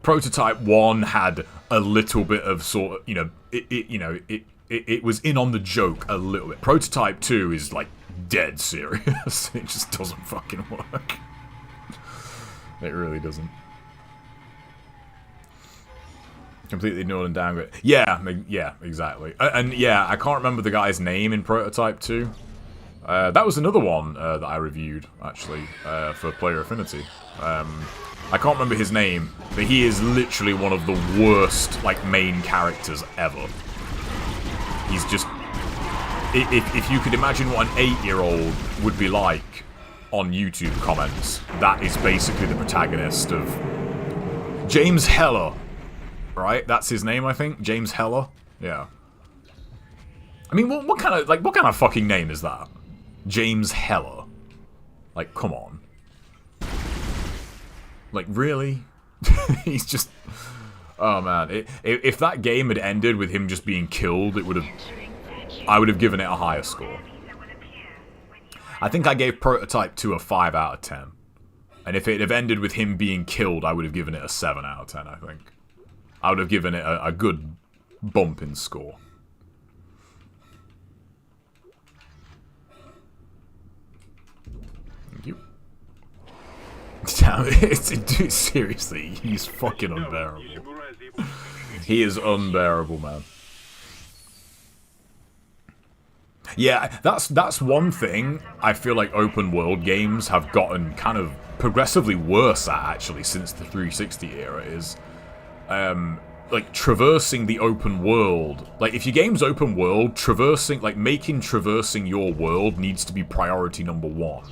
S1: Prototype 1 had a little bit of sort of, you know, it was in on the joke a little bit. Prototype 2 is like dead serious. It just doesn't fucking work. It really doesn't. Completely ignored and downgraded. Yeah, exactly. And yeah, I can't remember the guy's name in Prototype 2. That was another one that I reviewed, actually, for Player Affinity. I can't remember his name, but he is literally one of the worst, like, main characters ever. He's just... If you could imagine what an 8-year-old would be like on YouTube comments, that is basically the protagonist of... James Heller. Right? That's his name, I think? James Heller? Yeah. I mean, what kind of fucking name is that? James Heller. Like, come on. Like, really? He's just... Oh, man. If that game had ended with him just being killed, it would have... I would have given it a higher score. I think I gave Prototype 2 a 5 out of 10. And if it had ended with him being killed, I would have given it a 7 out of 10, I think. I would have given it a good bump in score. Thank you. Damn it, dude, seriously, he's fucking unbearable. He is unbearable, man. Yeah, that's one thing I feel like open world games have gotten kind of progressively worse at, actually, since the 360 era, is like traversing the open world. Like, if your game's open world, making traversing your world needs to be priority number 1.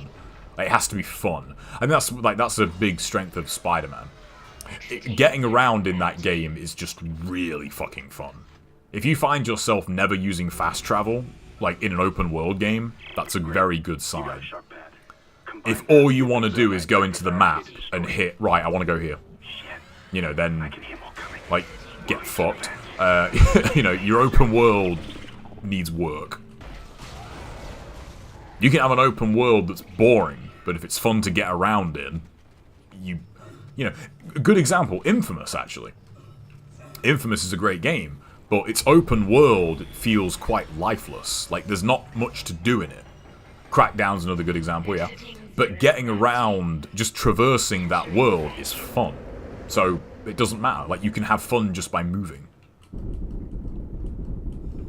S1: Like, it has to be fun. And that's a big strength of Spider-Man. Getting around in that game is just really fucking fun. If you find yourself never using fast travel, like in an open world game, that's a very good sign. If all you want to do is go into the map and hit, right, I want to go here, you know, then, like, get fucked. You know, your open world needs work. You can have an open world that's boring, but if it's fun to get around in, you know, a good example, Infamous, actually. Infamous is a great game, but its open world feels quite lifeless. Like, there's not much to do in it. Crackdown's another good example, yeah. But getting around, just traversing that world is fun. So, it doesn't matter. Like, you can have fun just by moving.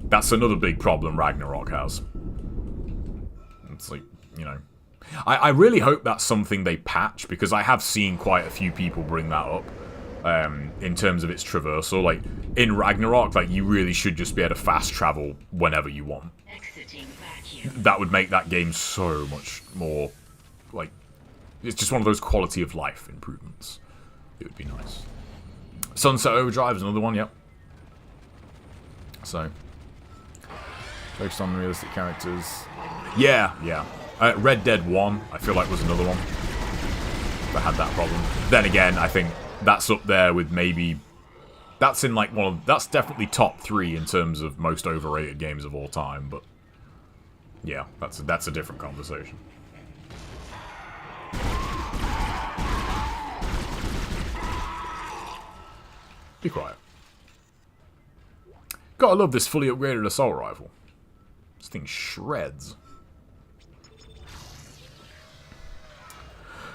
S1: That's another big problem Ragnarok has. It's like, you know... I really hope that's something they patch, because I have seen quite a few people bring that up. In terms of its traversal, like, in Ragnarok, like, you really should just be able to fast travel whenever you want. That would make that game so much more, like, it's just one of those quality of life improvements. It would be nice. Sunset Overdrive is another one, yep. So, focused on realistic characters. Yeah. Red Dead 1, I feel like, was another one that had that problem. Then again, I think that's up there with maybe... That's in, like, that's definitely top 3 in terms of most overrated games of all time, but... Yeah, that's a different conversation. Be quiet. Gotta love this fully upgraded assault rifle. This thing shreds.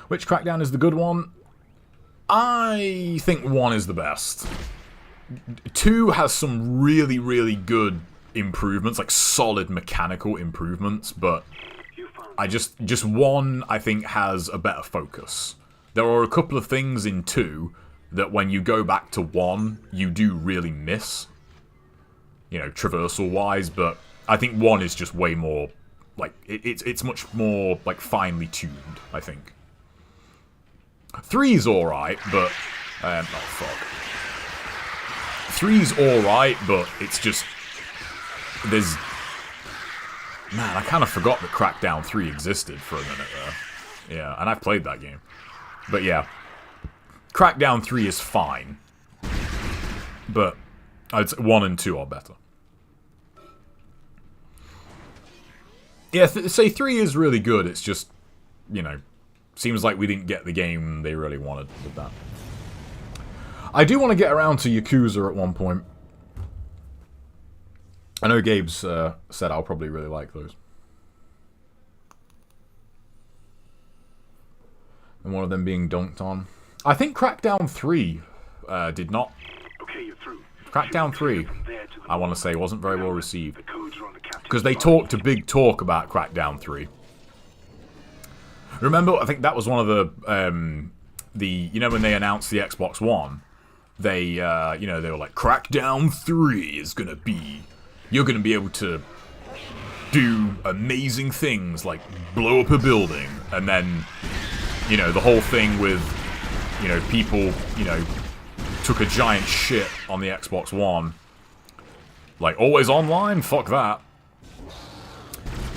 S1: Which Crackdown is the good one? I think 1 is the best. 2 has some really, really good improvements, like solid mechanical improvements, but I just 1, I think, has a better focus. There are a couple of things in 2 that when you go back to 1, you do really miss. You know, traversal-wise, but I think 1 is just way more, like, it's much more, like, finely tuned, I think. 3's alright, but... oh, fuck. 3's alright, but it's just... There's... Man, I kind of forgot that Crackdown 3 existed for a minute there. Yeah, and I've played that game. But yeah. Crackdown 3 is fine. But 1 and 2 are better. Yeah, say 3 is really good, it's just, you know... Seems like we didn't get the game they really wanted with that. I do want to get around to Yakuza at one point. I know Gabe's said I'll probably really like those. And one of them being dunked on. I think Crackdown 3 did not...
S7: Okay, you're through.
S1: Crackdown 3, I want to say, wasn't very well received. Because they talked a big talk about Crackdown 3. Remember, I think that was one of the you know, when they announced the Xbox One, they, you know, they were like, Crackdown 3 is gonna be, you're gonna be able to do amazing things, like blow up a building, and then, you know, the whole thing with, you know, people, you know, took a giant shit on the Xbox One, like, always online, fuck that.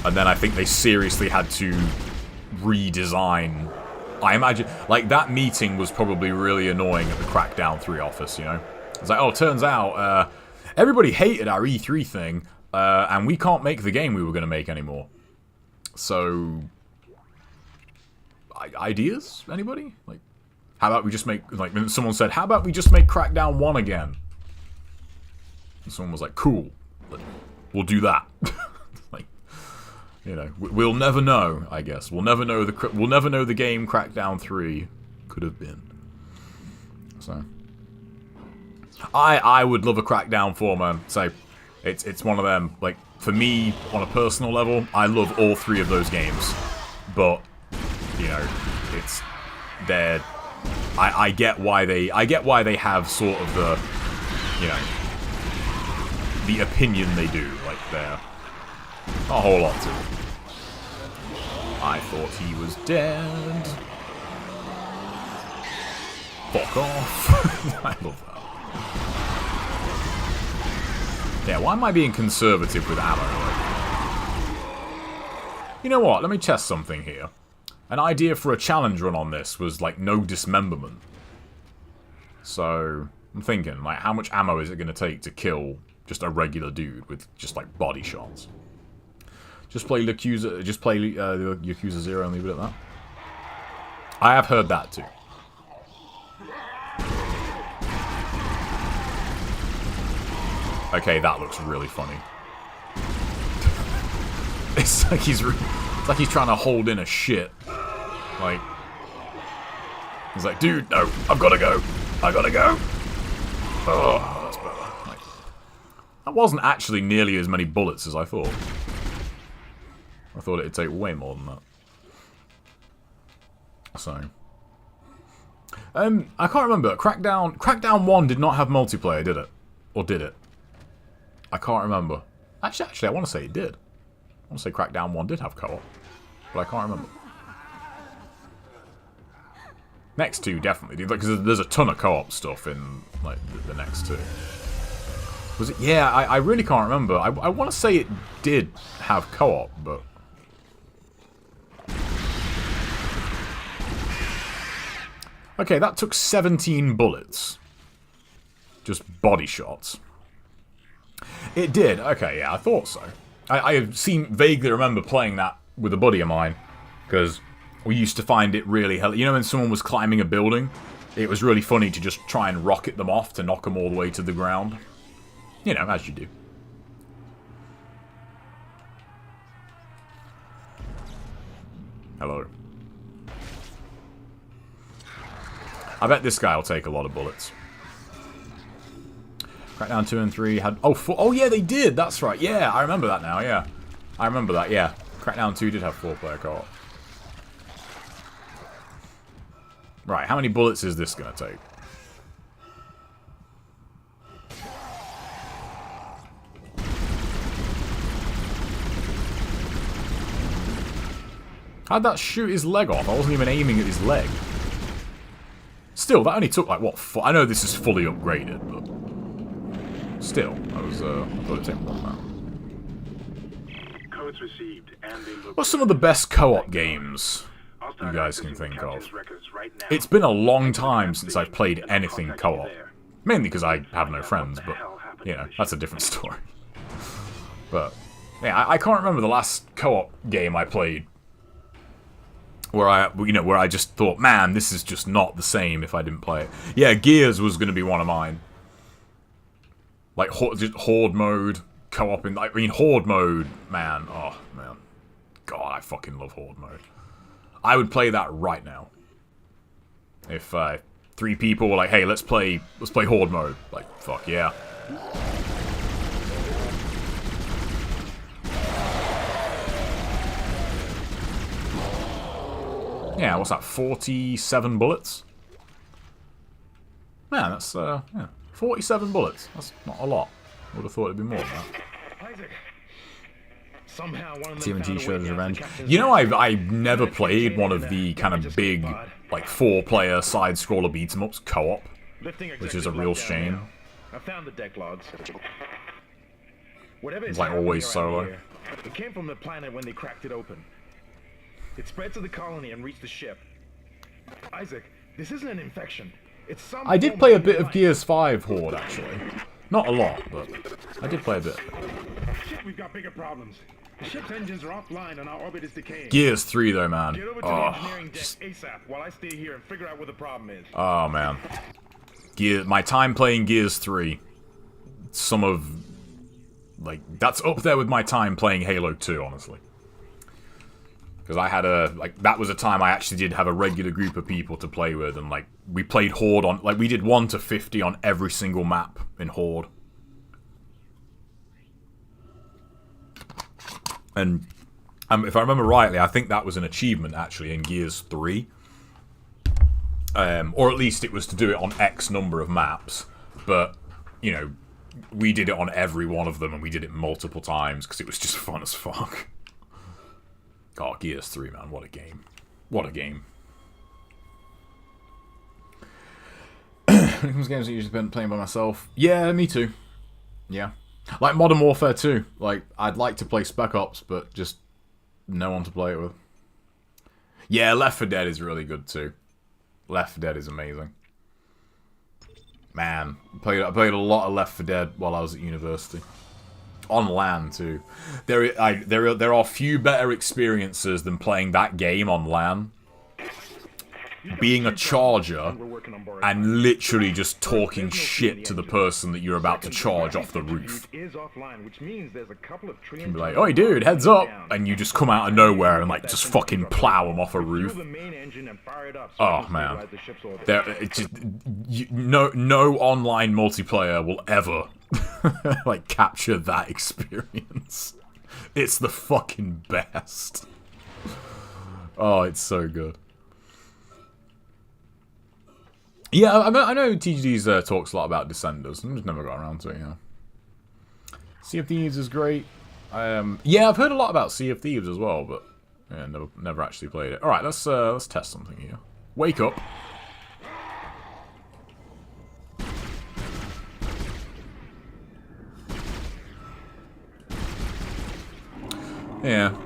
S1: And then I think they seriously had to redesign. I imagine, like, that meeting was probably really annoying at the Crackdown 3 office, you know? It's like, oh, it turns out, everybody hated our E3 thing, and we can't make the game we were going to make anymore. So, ideas? Anybody? Like, how about we just make, like, someone said, how about we just make Crackdown 1 again? And someone was like, cool, we'll do that. Like, you know, we'll never know, I guess. We'll never know the game Crackdown 3 could have been. So, I would love a Crackdown 4, man. So, it's one of them, like, for me, on a personal level, I love all 3 of those games. But, you know, I get why they have sort of the, you know, the opinion they do. Like, they're a whole lot to it. I thought he was dead. Fuck off. I love that. Yeah, why am I being conservative with ammo? You know what? Let me test something here. An idea for a challenge run on this was, like, no dismemberment. So, I'm thinking, like, how much ammo is it going to take to kill just a regular dude with just, like, body shots? Just play Yakuza, Yakuza 0 and leave it at that. I have heard that, too. Okay, that looks really funny. It's like he's trying to hold in a shit. Like, he's like, dude, no, I've got to go. I gotta go. Oh, that's better. Like, that wasn't actually nearly as many bullets as I thought. I thought it'd take way more than that. So, I can't remember. Crackdown 1 did not have multiplayer, did it? Or did it? I can't remember. Actually, I want to say it did. I want to say Crackdown 1 did have co-op, but I can't remember. Next 2 definitely did, because there's a ton of co-op stuff in like the next 2. Was it? Yeah, I really can't remember. I want to say it did have co-op, but okay, that took 17 bullets. Just body shots. It did. Okay, yeah, I thought so. I vaguely remember playing that with a buddy of mine, because we used to find it really you know, when someone was climbing a building, it was really funny to just try and rocket them off to knock them all the way to the ground. You know, as you do. Hello. I bet this guy will take a lot of bullets. Crackdown 2 and 3 had... Oh, 4... Oh, yeah, they did! That's right. Yeah, I remember that now, yeah. I remember that, yeah. Crackdown 2 did have 4-player co-op. Right, how many bullets is this going to take? How'd that shoot his leg off? I wasn't even aiming at his leg. Still, that only took, like, what, I know this is fully upgraded, but... Still, I thought it'd take more than that.
S3: Codes received, and they look...
S1: What's some of the best co-op games you guys can think of? It's been a long time since I've played anything co-op. Mainly because I have no friends, but, you know, that's a different story. But, yeah, I can't remember the last co-op game I played where I just thought, man, this is just not the same if I didn't play it. Yeah, Gears was going to be one of mine. Like, just Horde mode, co-op in... I mean, Horde mode, man. Oh, man. God, I fucking love Horde mode. I would play that right now. If 3 people were like, hey, let's play Horde mode. Like, fuck yeah. Yeah, what's that, 47 bullets? Man, that's, yeah, 47 bullets. That's not a lot. I would have thought it'd be more than that. TMNT Shredder's Revenge. You know, I've never played one of the kind of big, like, 4-player side-scroller beat-em-ups co-op, which is a real shame.
S9: I found the deck logs.
S1: It's like always solo.
S9: It came from the planet when they cracked it open. It spread to the colony and reached the ship. Isaac, this isn't an infection. It's some...
S1: I did play a bit of Gears 5 Horde, actually. Not a lot, but I did play a bit.
S9: Shit, we've got bigger problems. The ship's engines are offline and our orbit is decaying.
S1: Gears 3 though, man.
S9: Get over to the
S1: Oh,
S9: engineering deck ASAP while I stay here and figure out what the problem is.
S1: oh man. My time playing Gears 3. Some of... Like, that's up there with my time playing Halo 2, honestly. Because I had a... Like, that was a time I actually did have a regular group of people to play with. And, like, we played Horde on... Like, we did 1 to 50 on every single map in Horde. And if I remember rightly, I think that was an achievement, actually, in Gears 3. Or at least it was to do it on X number of maps. But, you know, we did it on every one of them, and we did it multiple times, because it was just fun as fuck. Oh, Gears 3, man, what a game. What a game. When it comes to games I usually spend playing by myself, yeah, me too. Yeah. Like Modern Warfare 2. Like, I'd like to play Spec Ops, but just no one to play it with. Yeah, Left 4 Dead is really good too. Left 4 Dead is amazing. Man, I played a lot of Left 4 Dead while I was at university. On LAN too. There are few better experiences than playing that game on LAN. Being a charger and literally just talking shit to the person that you're about to charge off the roof. And be like, "Oi dude, heads up!" And you just come out of nowhere and like just fucking plow them off a roof. Oh man. No online multiplayer will ever like capture that experience. It's the fucking best. Oh, it's so good. Yeah, I know TGD's talks a lot about Descenders. I've just never got around to it, you know. Sea of Thieves is great. Yeah, I've heard a lot about Sea of Thieves as well, but yeah, never actually played it. All right, let's test something here. Wake up. Yeah,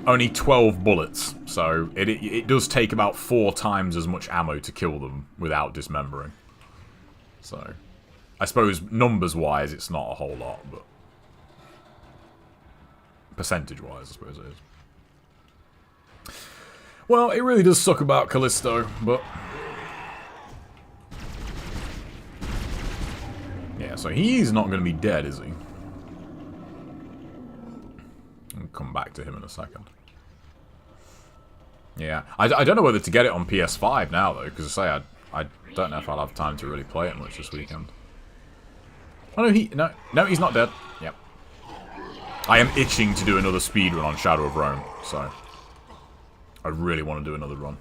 S1: only 12 bullets, so it does take about 4 times as much ammo to kill them without dismembering. So, I suppose numbers-wise it's not a whole lot, but percentage-wise I suppose it is. Well, it really does suck about Callisto, but yeah, so he's not going to be dead, is he? I'll come back to him in a second. Yeah, I don't know whether to get it on PS5 now though, because I don't know if I'll have time to really play it much this weekend. Oh no, no, he's not dead. Yep. I am itching to do another speedrun on Shadow of Rome, so I really want to do another run.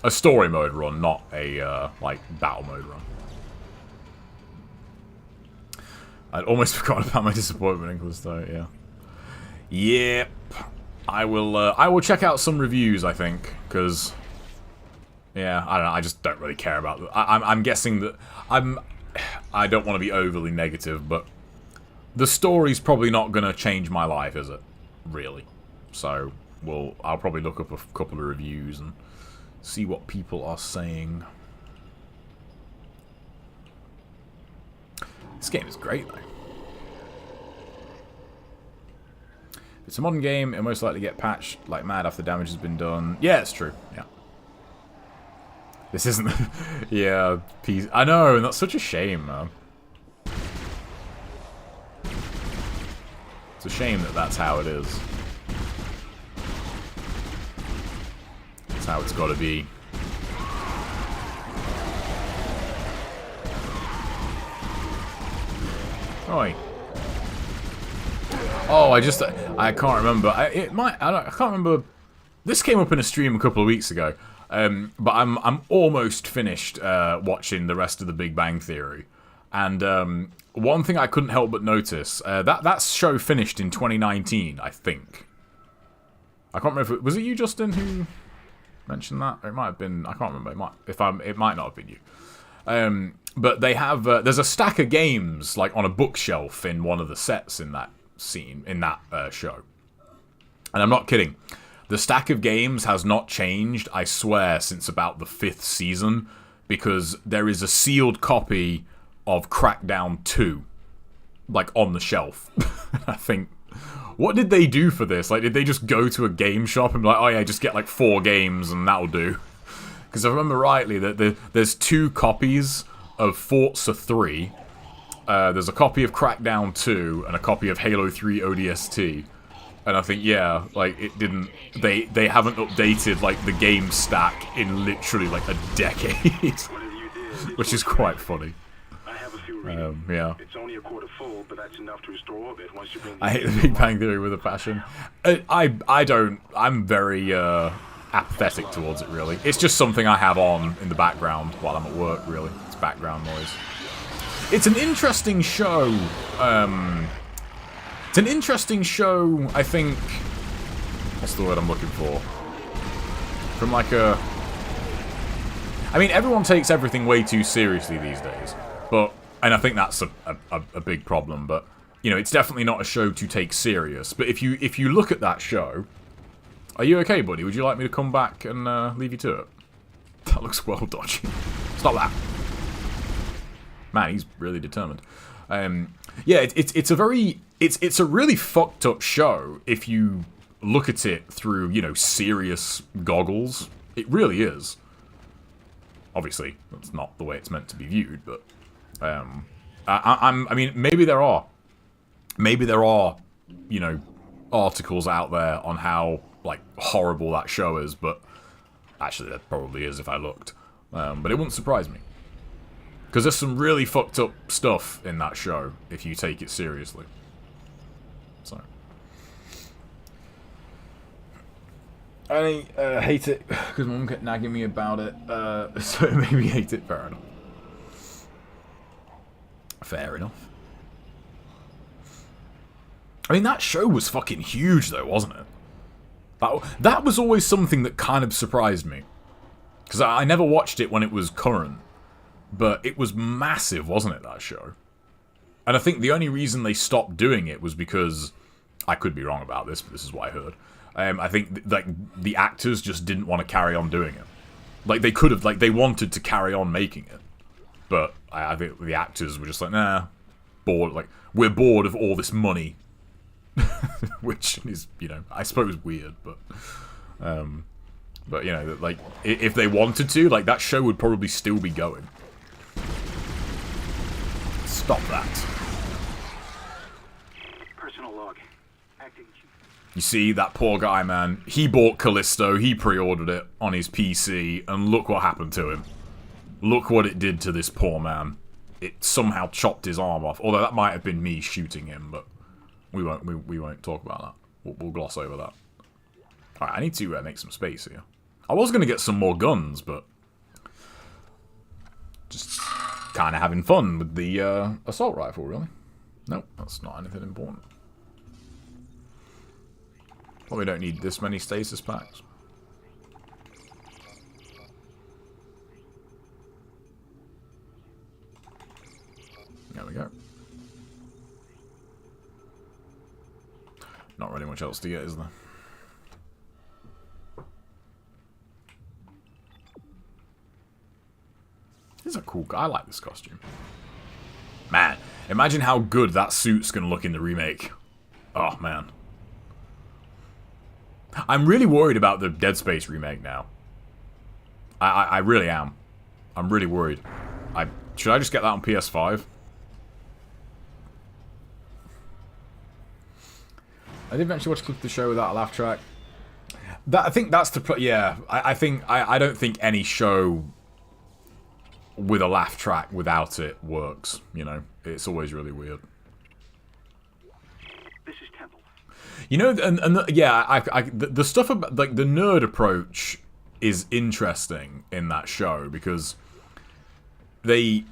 S1: A story mode run, not a like battle mode run. I'd almost forgotten about my disappointment in Callisto, yeah. Yep. I will check out some reviews, I think, because yeah, I don't know, I just don't really care about that. I'm guessing that I don't want to be overly negative, but the story's probably not going to change my life, is it? Really. So, I'll probably look up a couple of reviews and see what people are saying. This game is great, though. If it's a modern game, it'll most likely get patched like mad after damage has been done. Yeah, it's true. Yeah. This isn't... yeah, I know, and that's such a shame, man. It's a shame that that's how it is. That's how it's got to be. Oi. Oh, I can't remember. I can't remember. This came up in a stream a couple of weeks ago, but I'm almost finished watching the rest of The Big Bang Theory, and one thing I couldn't help but notice that show finished in 2019, I think. I can't remember. Was it you, Justin, who mentioned that? Or it might have been. I can't remember. It might not have been you. But they have. There's a stack of games like on a bookshelf in one of the sets in that scene in that show, and I'm not kidding. The stack of games has not changed, I swear, since about the 5th season, because there is a sealed copy of Crackdown 2, like, on the shelf. I think What did they do for this? Like, did they just go to a game shop and be like, oh yeah, just get like 4 games and that'll do? Because I remember rightly that there's 2 copies of Forza 3. There's a copy of Crackdown 2 and a copy of Halo 3 ODST. And I think, yeah, like, it didn't... They haven't updated, like, the game stack in literally, like, a decade. Which is quite funny.
S7: I have a few readings.
S1: Yeah.
S7: It's only a quarter full, but that's enough to restore orbit once you bring
S1: I hate the Big Bang Theory with a passion. I don't... I'm very, apathetic towards it, really. It's just something I have on in the background while I'm at work, really. It's background noise. It's an interesting show, It's an interesting show, I think... What's the word I'm looking for? From like a... I mean, everyone takes everything way too seriously these days. But... And I think that's a big problem, but... You know, it's definitely not a show to take serious. But if you look at that show... Are you okay, buddy? Would you like me to come back and leave you to it? That looks well dodgy. Stop that. Man, he's really determined. Yeah, it's a very... It's a really fucked up show if you look at it through, you know, serious goggles. It really is. Obviously, that's not the way it's meant to be viewed, but... I mean, maybe there are, you know, articles out there on how, like, horrible that show is, but... Actually, there probably is if I looked. But it wouldn't surprise me. Because there's some really fucked up stuff in that show, if you take it seriously. So. I hate it, because Mum kept nagging me about it, so it made me hate it, fair enough. Fair enough. I mean, that show was fucking huge, though, wasn't it? That was always something that kind of surprised me. Because I never watched it when it was current. But it was massive, wasn't it, that show? And I think the only reason they stopped doing it was because... I could be wrong about this, but this is what I heard. I think, like, the actors just didn't want to carry on doing it. Like, they could have, like, they wanted to carry on making it. But I think the actors were just like, nah, bored. Like, we're bored of all this money. Which is, you know, I suppose weird, but... But, you know, like, if they wanted to, like, that show would probably still be going. Stop that.
S7: Personal log. Acting.
S1: You see, that poor guy, man. He bought Callisto, he pre-ordered it on his PC, and look what happened to him. Look what it did to this poor man. It somehow chopped his arm off. Although that might have been me shooting him, but we won't talk about that. We'll gloss over that. Alright, I need to make some space here. I was going to get some more guns, but... Just kind of having fun with the assault rifle, really. Nope, that's not anything important. Probably don't need this many stasis packs. There we go. Not really much else to get, is there? This is a cool guy. I like this costume. Man, imagine how good that suit's gonna look in the remake. Oh, man. I'm really worried about the Dead Space remake now. I really am. I'm really worried. Should I just get that on PS5? I did eventually watch a clip of the show without a laugh track. I think that's the... Yeah, I don't think any show... with a laugh track without it works, you know. It's always really weird.
S7: This is Temple.
S1: You know, the stuff about, like, the nerd approach is interesting in that show because it's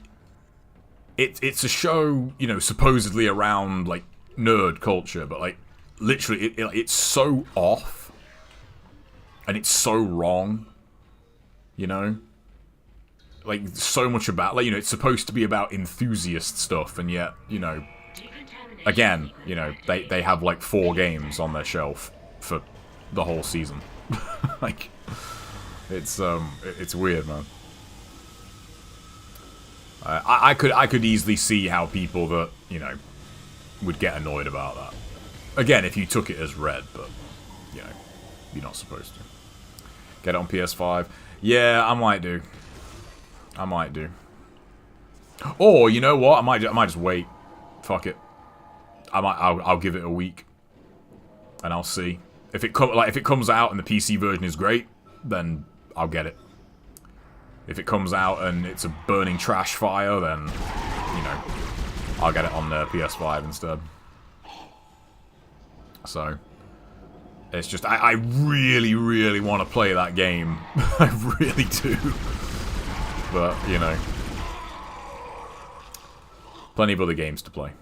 S1: a show, you know, supposedly around, like, nerd culture, but, like, literally, it's so off and it's so wrong, you know? Like, so much about, like, you know, it's supposed to be about enthusiast stuff, and yet, you know, again, you know, they have, like, 4 games on their shelf for the whole season. Like, it's weird, man. I could easily see how people that, you know, would get annoyed about that. Again, if you took it as read, but, you know, you're not supposed to. Get it on PS5. Yeah, I might do. I might do. Or, you know what? I might just wait. Fuck it. I'll give it a week. And I'll see. If it comes out and the PC version is great, then I'll get it. If it comes out and it's a burning trash fire, then, you know, I'll get it on the PS5 instead. So, it's just, I really, really want to play that game. I really do. But, you know, plenty of other games to play.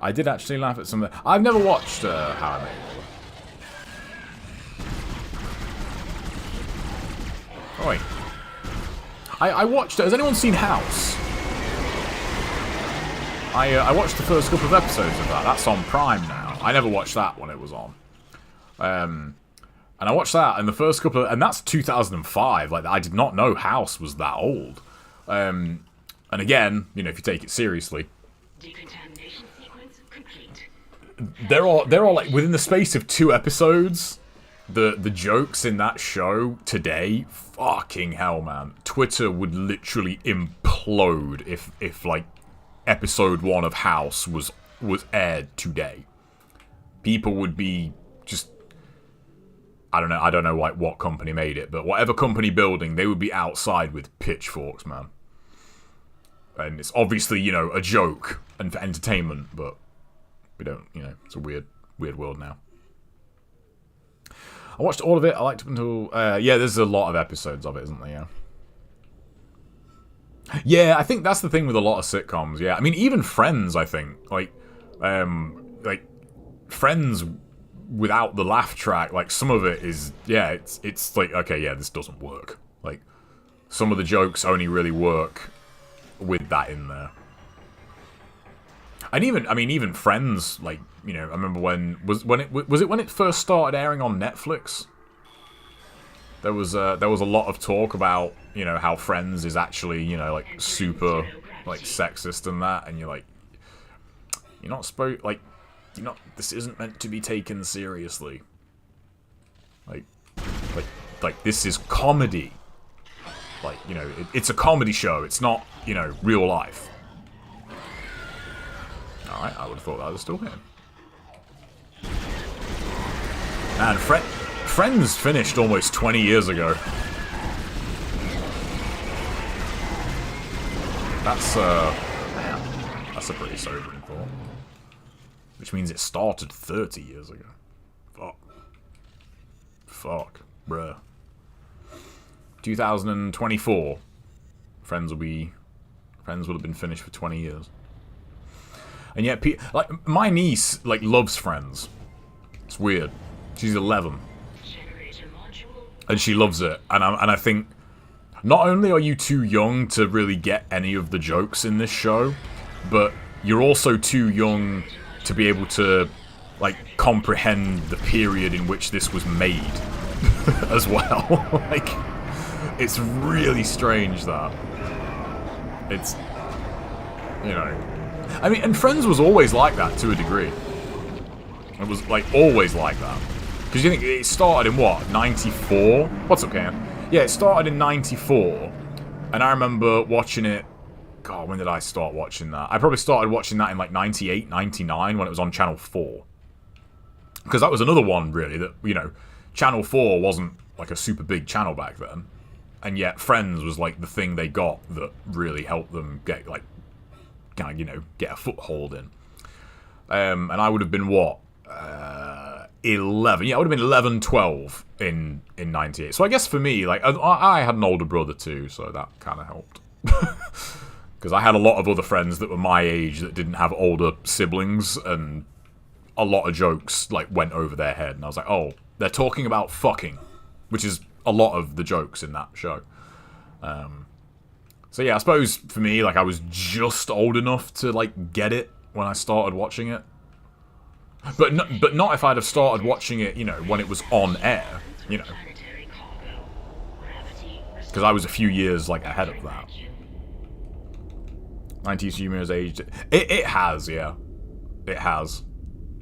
S1: I did actually laugh at some of the... I've never watched How I Met Your Mother. Oi. I watched... Has anyone seen House? I watched the first couple of episodes of that. That's on Prime now. I never watched that when it was on. And I watched that, and the first couple of... And that's 2005. Like, I did not know House was that old. And again, you know, if you take it seriously...
S6: Decontamination sequence complete.
S1: There are like, within the space of 2 episodes, the jokes in that show today, fucking hell, man. Twitter would literally implode if like, episode 1 of House was aired today. People would be just... I don't know like what company made it, but whatever company building, they would be outside with pitchforks, man. And it's obviously, you know, a joke and for entertainment, but we don't, you know, it's a weird world now. I watched all of it. I liked up until... yeah, there's a lot of episodes of it, isn't there? Yeah. Yeah, I think that's the thing with a lot of sitcoms, yeah. I mean, even Friends, I think. Like Friends without the laugh track, like, some of it is... Yeah, it's like, okay, yeah, this doesn't work. Like, some of the jokes only really work with that in there. And even Friends, like, you know, I remember when it first started airing on Netflix? There was a lot of talk about, you know, how Friends is actually, you know, like, super, like, sexist and that, and you're like, you're not supposed, like, you're not, this isn't meant to be taken seriously. Like, this is comedy. Like, you know, it's a comedy show, it's not, you know, real life. Alright, I would have thought that was still him. And Friends finished almost 20 years ago. That's a pretty sobering thought. Which means it started 30 years ago. Fuck. Bruh. 2024. Friends will have been finished for 20 years. And yet, like, my niece, like, loves Friends. It's weird. She's 11. And she loves it. And I think, not only are you too young to really get any of the jokes in this show, but you're also too young to be able to, like, comprehend the period in which this was made as well. Like, it's really strange that. It's, you know... I mean, and Friends was always like that, to a degree. It was, like, always like that. Because you think, it started in, what, 94? What's up, Ken? Yeah, it started in 94. And I remember watching it... God, when did I start watching that? I probably started watching that in, like, 98, 99, when it was on Channel 4. Because that was another one, really, that, you know... Channel 4 wasn't, like, a super big channel back then. And yet, Friends was, like, the thing they got that really helped them get, like... kind of, you know, get a foothold in. And I would have been, what? 11. Yeah, I would have been 11, 12 in 98. So I guess for me, like, I had an older brother too, so that kind of helped. Because I had a lot of other friends that were my age that didn't have older siblings, and a lot of jokes, like, went over their head. And I was like, oh, they're talking about fucking, which is a lot of the jokes in that show. So yeah, I suppose for me, like, I was just old enough to, like, get it when I started watching it. But not if I'd have started watching it, you know, when it was on air, you know. Because I was a few years, like, ahead of that. 90s humor has aged. It has, yeah. It has.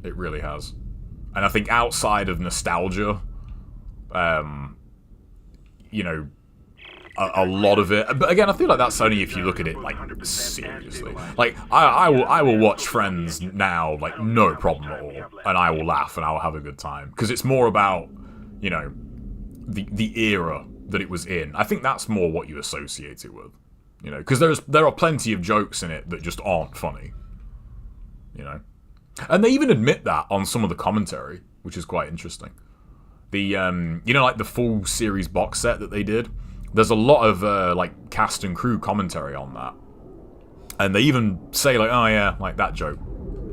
S1: It really has. And I think outside of nostalgia, you know, a lot of it. But again, I feel like that's only if you look at it like seriously. Like I will watch Friends now, like no problem at all, and I will laugh and I will have a good time because it's more about, you know, the era that it was in. I think that's more what you associate it with, you know, because there are plenty of jokes in it that just aren't funny, you know, and they even admit that on some of the commentary, which is quite interesting. The you know, like the full series box set that they did. There's a lot of like cast and crew commentary on that, and they even say like, oh yeah, like that joke.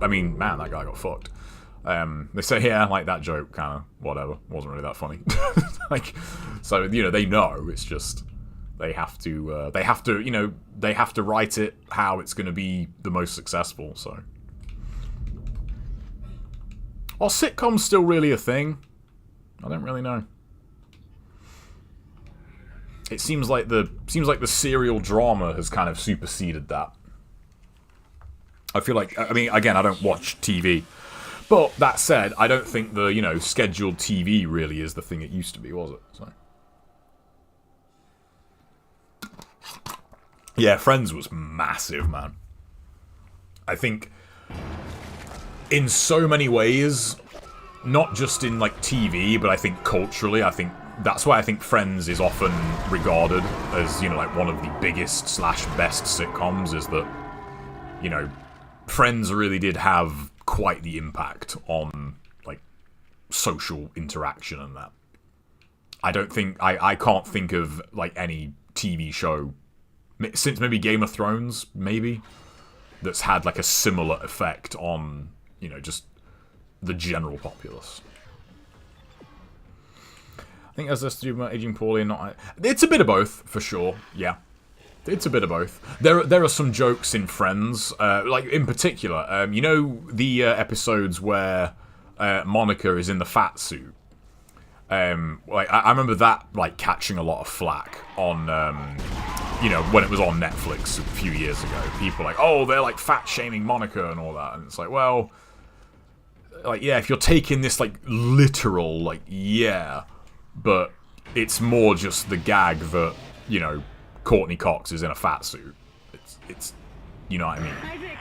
S1: I mean, man, that guy got fucked. They say, yeah, like that joke, kind of whatever, wasn't really that funny. Like, so you know, they know it's just they have to, you know, they have to write it how it's going to be the most successful. So, are sitcoms still really a thing? I don't really know. It seems like the serial drama has kind of superseded that. I feel like, I mean, again, I don't watch TV, but that said, I don't think the, you know, scheduled TV really is the thing it used to be, was it? So, yeah, Friends was massive, man. I think in so many ways, not just in like TV, but I think culturally, I think that's why I think Friends is often regarded as, you know, like one of the biggest / best sitcoms, is that, you know, Friends really did have quite the impact on, like, social interaction and that. I don't think, I can't think of, like, any TV show, since maybe Game of Thrones, maybe, that's had, like, a similar effect on, you know, just the general populace. I think as this to do about aging poorly and not... It's a bit of both, for sure, yeah. It's a bit of both. There are some jokes in Friends, like, in particular, you know the episodes where Monica is in the fat suit? Like, I remember that, like, catching a lot of flack on, you know, when it was on Netflix a few years ago. People like, oh, they're, like, fat-shaming Monica and all that, and it's like, well... Like, yeah, if you're taking this, like, literal, like, yeah... But it's more just the gag that, you know, Courtney Cox is in a fat suit. It's you know what I mean?
S6: Isaac,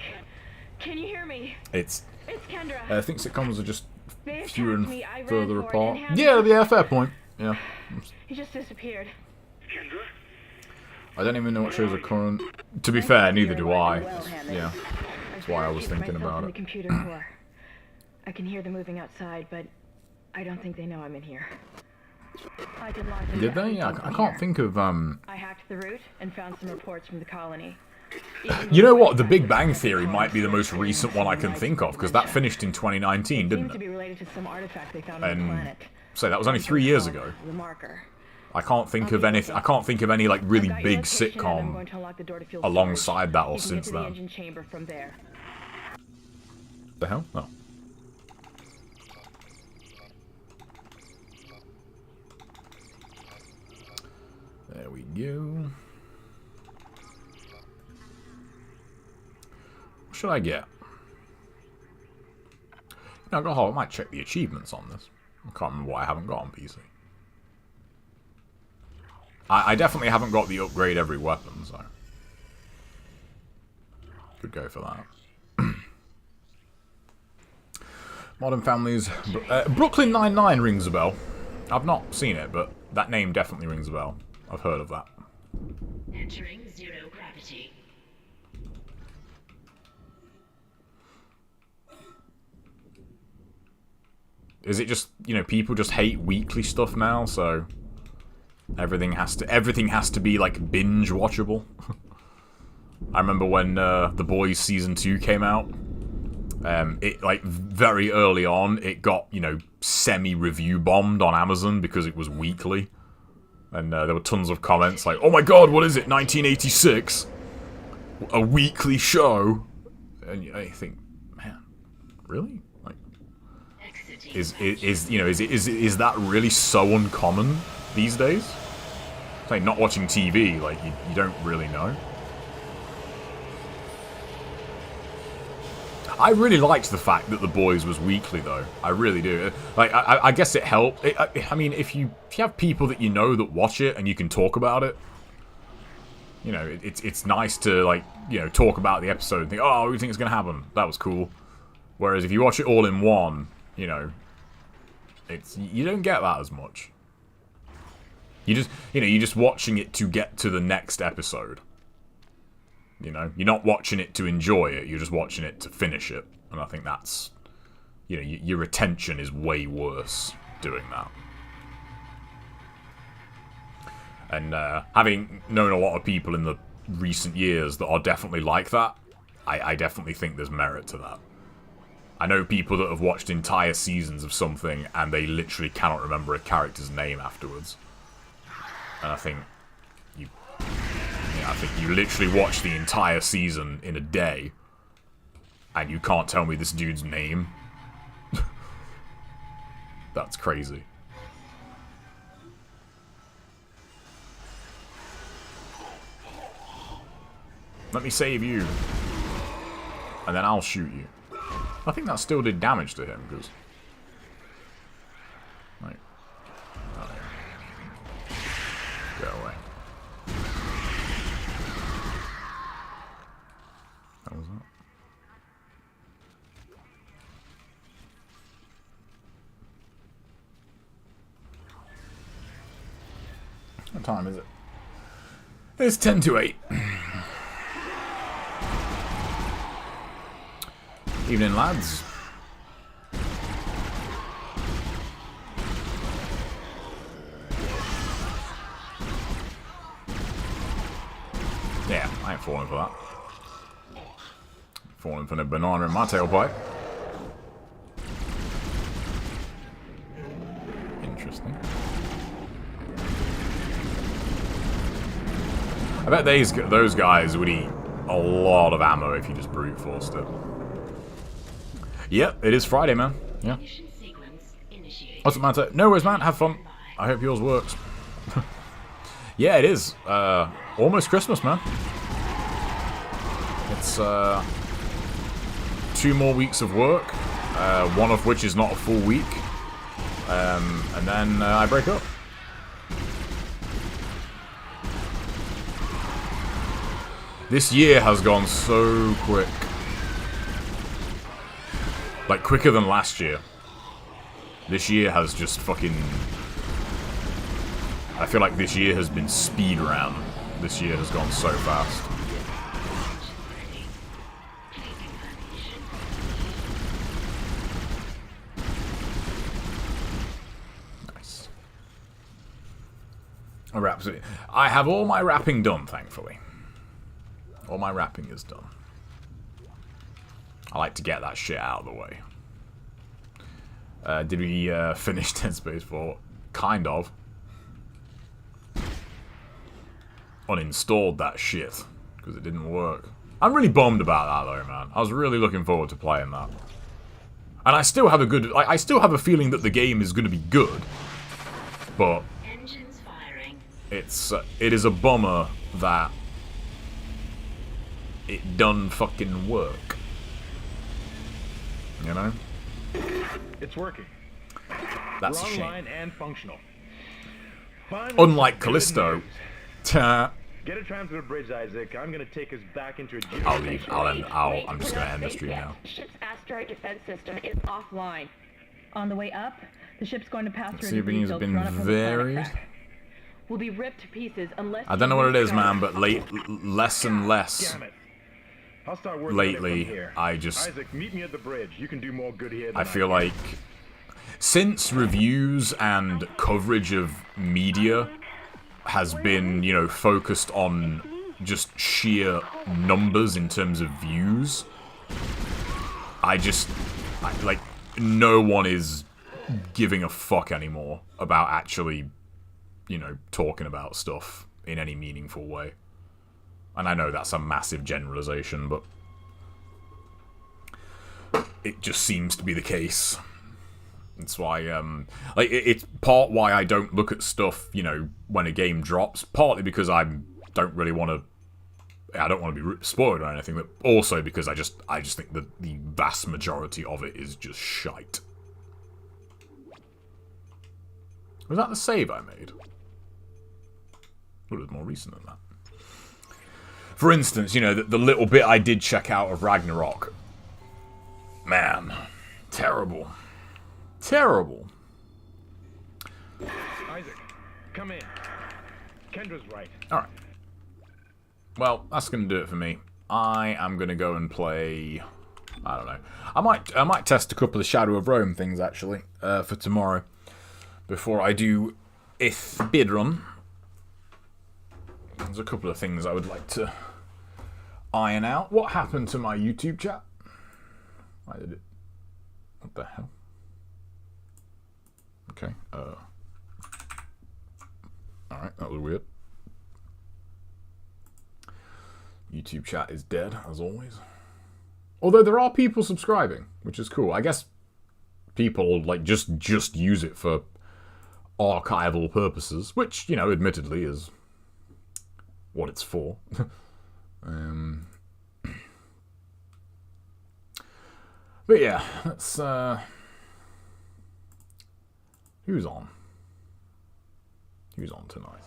S6: can you hear me?
S1: It's
S6: Kendra.
S1: I think sitcoms are just
S6: They
S1: fewer and
S6: attacked me. I ran
S1: further
S6: for it
S1: apart.
S6: and had
S1: Yeah, fair point. Yeah.
S6: He just disappeared.
S1: I don't even know what shows are current. To be fair, neither do I. Yeah. That's why I was thinking about
S6: in the
S1: it.
S6: computer core. I can hear them moving outside, but I don't think they know I'm in here. I can log them
S1: Did
S6: down
S1: they? Yeah,
S6: from
S1: I
S6: here.
S1: can't think of
S6: I hacked the route and found some reports from the colony.
S1: You know what? The Big Bang Theory might be the most recent one I can think of, because that finished in 2019,
S6: Seemed
S1: didn't
S6: to
S1: it?
S6: be related to some artifact they found on the
S1: And
S6: planet.
S1: so that was only 3 years ago.
S6: The marker.
S1: I can't think of any. I can't think of any like really
S6: I've got your
S1: big
S6: location and I'm
S1: sitcom
S6: going to unlock the door to fuel
S1: alongside that or
S6: storage. You can
S1: since
S6: get to the
S1: then.
S6: engine chamber from there.
S1: The hell? No. There we go. What should I get? No, I might check the achievements on this. I can't remember what I haven't got on PC. I definitely haven't got the upgrade every weapon, so could go for that. Modern Families. Brooklyn Nine-Nine rings a bell. I've not seen it, but that name definitely rings a bell. I've heard of that.
S10: Entering zero gravity.
S1: Is it just, you know, people just hate weekly stuff now, so everything has to be like binge watchable? I remember when The Boys season 2 came out. It like very early on, it got, you know, semi-review bombed on Amazon because it was weekly, and there were tons of comments like, "Oh my God, what is it? 1986? A weekly show?" And I think, man, really? Like, is that really so uncommon these days? It's like not watching TV, like you don't really know. I really liked the fact that The Boys was weekly, though. I really do. Like, I guess it helped. I mean, if you have people that you know that watch it and you can talk about it, you know, it's nice to, like, you know, talk about the episode and think, oh, what do you think is going to happen? That was cool. Whereas if you watch it all in one, you know, you don't get that as much. You're just watching it to get to the next episode. You know, you're not watching it to enjoy it, you're just watching it to finish it. And I think that's, you know, your retention is way worse doing that. And having known a lot of people in the recent years that are definitely like that, I definitely think there's merit to that. I know people that have watched entire seasons of something and they literally cannot remember a character's name afterwards. And I think you literally watch the entire season in a day, and you can't tell me this dude's name. That's crazy. Let me save you, and then I'll shoot you. I think that still did damage to him, because... Like... Oh, yeah. Go away. What was that? What time is it? It's 10 to 8. Evening, lads. Yeah, I ain't falling for that. Falling for the banana in my tailpipe. Interesting. I bet those guys would eat a lot of ammo if you just brute forced it. Yep, it is Friday, man. Yeah. What's the matter? No worries, man. Have fun. I hope yours works. Yeah, it is. Almost Christmas, man. It's 2 more weeks of work, one of which is not a full week, and then I break up. This year has gone so quick. Like, quicker than last year. This year has just fucking... I feel like this year has been speed round. This year has gone so fast. Nice. I have all my wrapping done, thankfully. All my wrapping is done. I like to get that shit out of the way. Did we finish Dead Space 4? Kind of. Uninstalled that shit because it didn't work. I'm really bummed about that though, man. I was really looking forward to playing that. And I still have I still have a feeling that the game is going to be good. But it is a bummer that it done fucking work. You know?
S9: It's working.
S1: That's
S9: We're
S1: a shame.
S9: online and functional. Finally,
S1: unlike Callisto.
S9: Get a tram to the bridge, Isaac. I'm gonna take us back into a...
S1: I'm just gonna end the stream now.
S6: Ship's asteroid defense system is offline. On the way up, the ship's going to pass through
S1: the
S6: debris
S1: have
S6: field run up
S1: been
S6: from the planet
S1: varied.
S6: crack. We'll be ripped to pieces unless...
S1: I don't know what it is, man, but less and less
S9: Damn it. I'll start working
S1: lately,
S9: on it from here. Isaac, meet me at the bridge. You can do more good here than
S1: I feel like since reviews and coverage of media has been, you know, focused on just sheer numbers in terms of views, like, no one is giving a fuck anymore about actually, you know, talking about stuff in any meaningful way. And I know that's a massive generalization, but it just seems to be the case. That's why, like, it's part why I don't look at stuff, you know, when a game drops. Partly because I don't really want to I don't want to be spoiled or anything, but also because I just think that the vast majority of it is just shite. Was that the save I made? Well, it was more recent than that. For instance, you know, the little bit I did check out of Ragnarok. Man, terrible. Terrible.
S9: Isaac, come in. Kendra's right.
S1: Alright. Well, that's going to do it for me. I am going to go and play... I don't know. I might test a couple of Shadow of Rome things, actually, for tomorrow. Before I do Ithbidrun. There's a couple of things I would like to iron out. What happened to my YouTube chat? Why did it... What the hell? Okay, Alright, that was weird. YouTube chat is dead, as always. Although there are people subscribing, which is cool. I guess people, like, just use it for archival purposes, which, you know, admittedly is what it's for. But yeah, let's, who's on? Who's on tonight?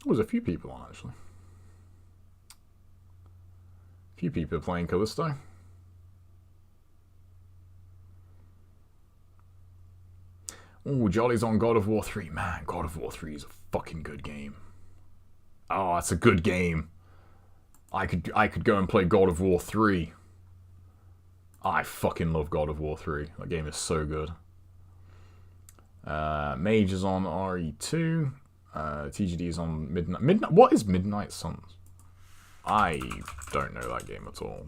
S1: There's a few people on, actually. A few people playing Callisto. Oh, Jolly's on God of War 3. Man, God of War 3 is a fucking good game. Oh, that's a good game. I could go and play God of War 3. I fucking love God of War 3. That game is so good. Mage is on RE2. TGD is on Midnight. What is Midnight Suns? I don't know that game at all.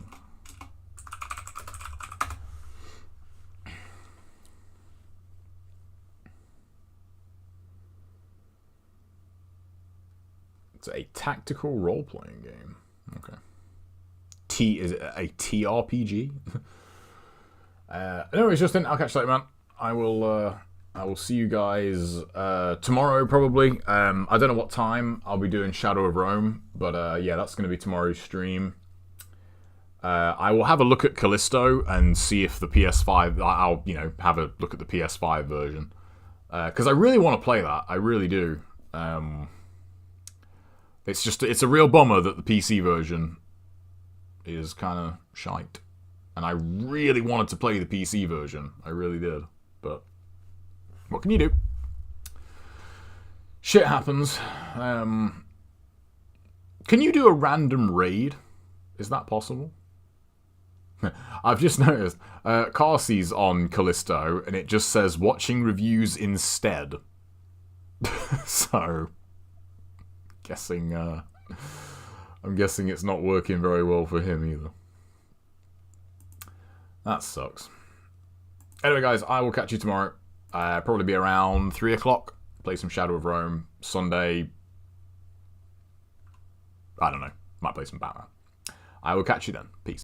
S1: It's a tactical role-playing game. Okay. Is it a TRPG? Anyways, Justin, I'll catch you later, man. I will see you guys tomorrow, probably. I don't know what time I'll be doing Shadow of Rome, but yeah, that's going to be tomorrow's stream. I will have a look at Callisto and see if the PS5... I'll, you know, have a look at the PS5 version. Because I really want to play that. I really do. It's a real bummer that the PC version is kind of shite. And I really wanted to play the PC version. I really did. But what can you do? Shit happens. Can you do a random raid? Is that possible? I've just noticed Carsey's on Callisto and it just says watching reviews instead. So I'm guessing it's not working very well for him either. That sucks. Anyway, guys, I will catch you tomorrow. Probably be around 3 o'clock. Play some Shadow of Rome. Sunday, I don't know. Might play some Batman. I will catch you then. Peace.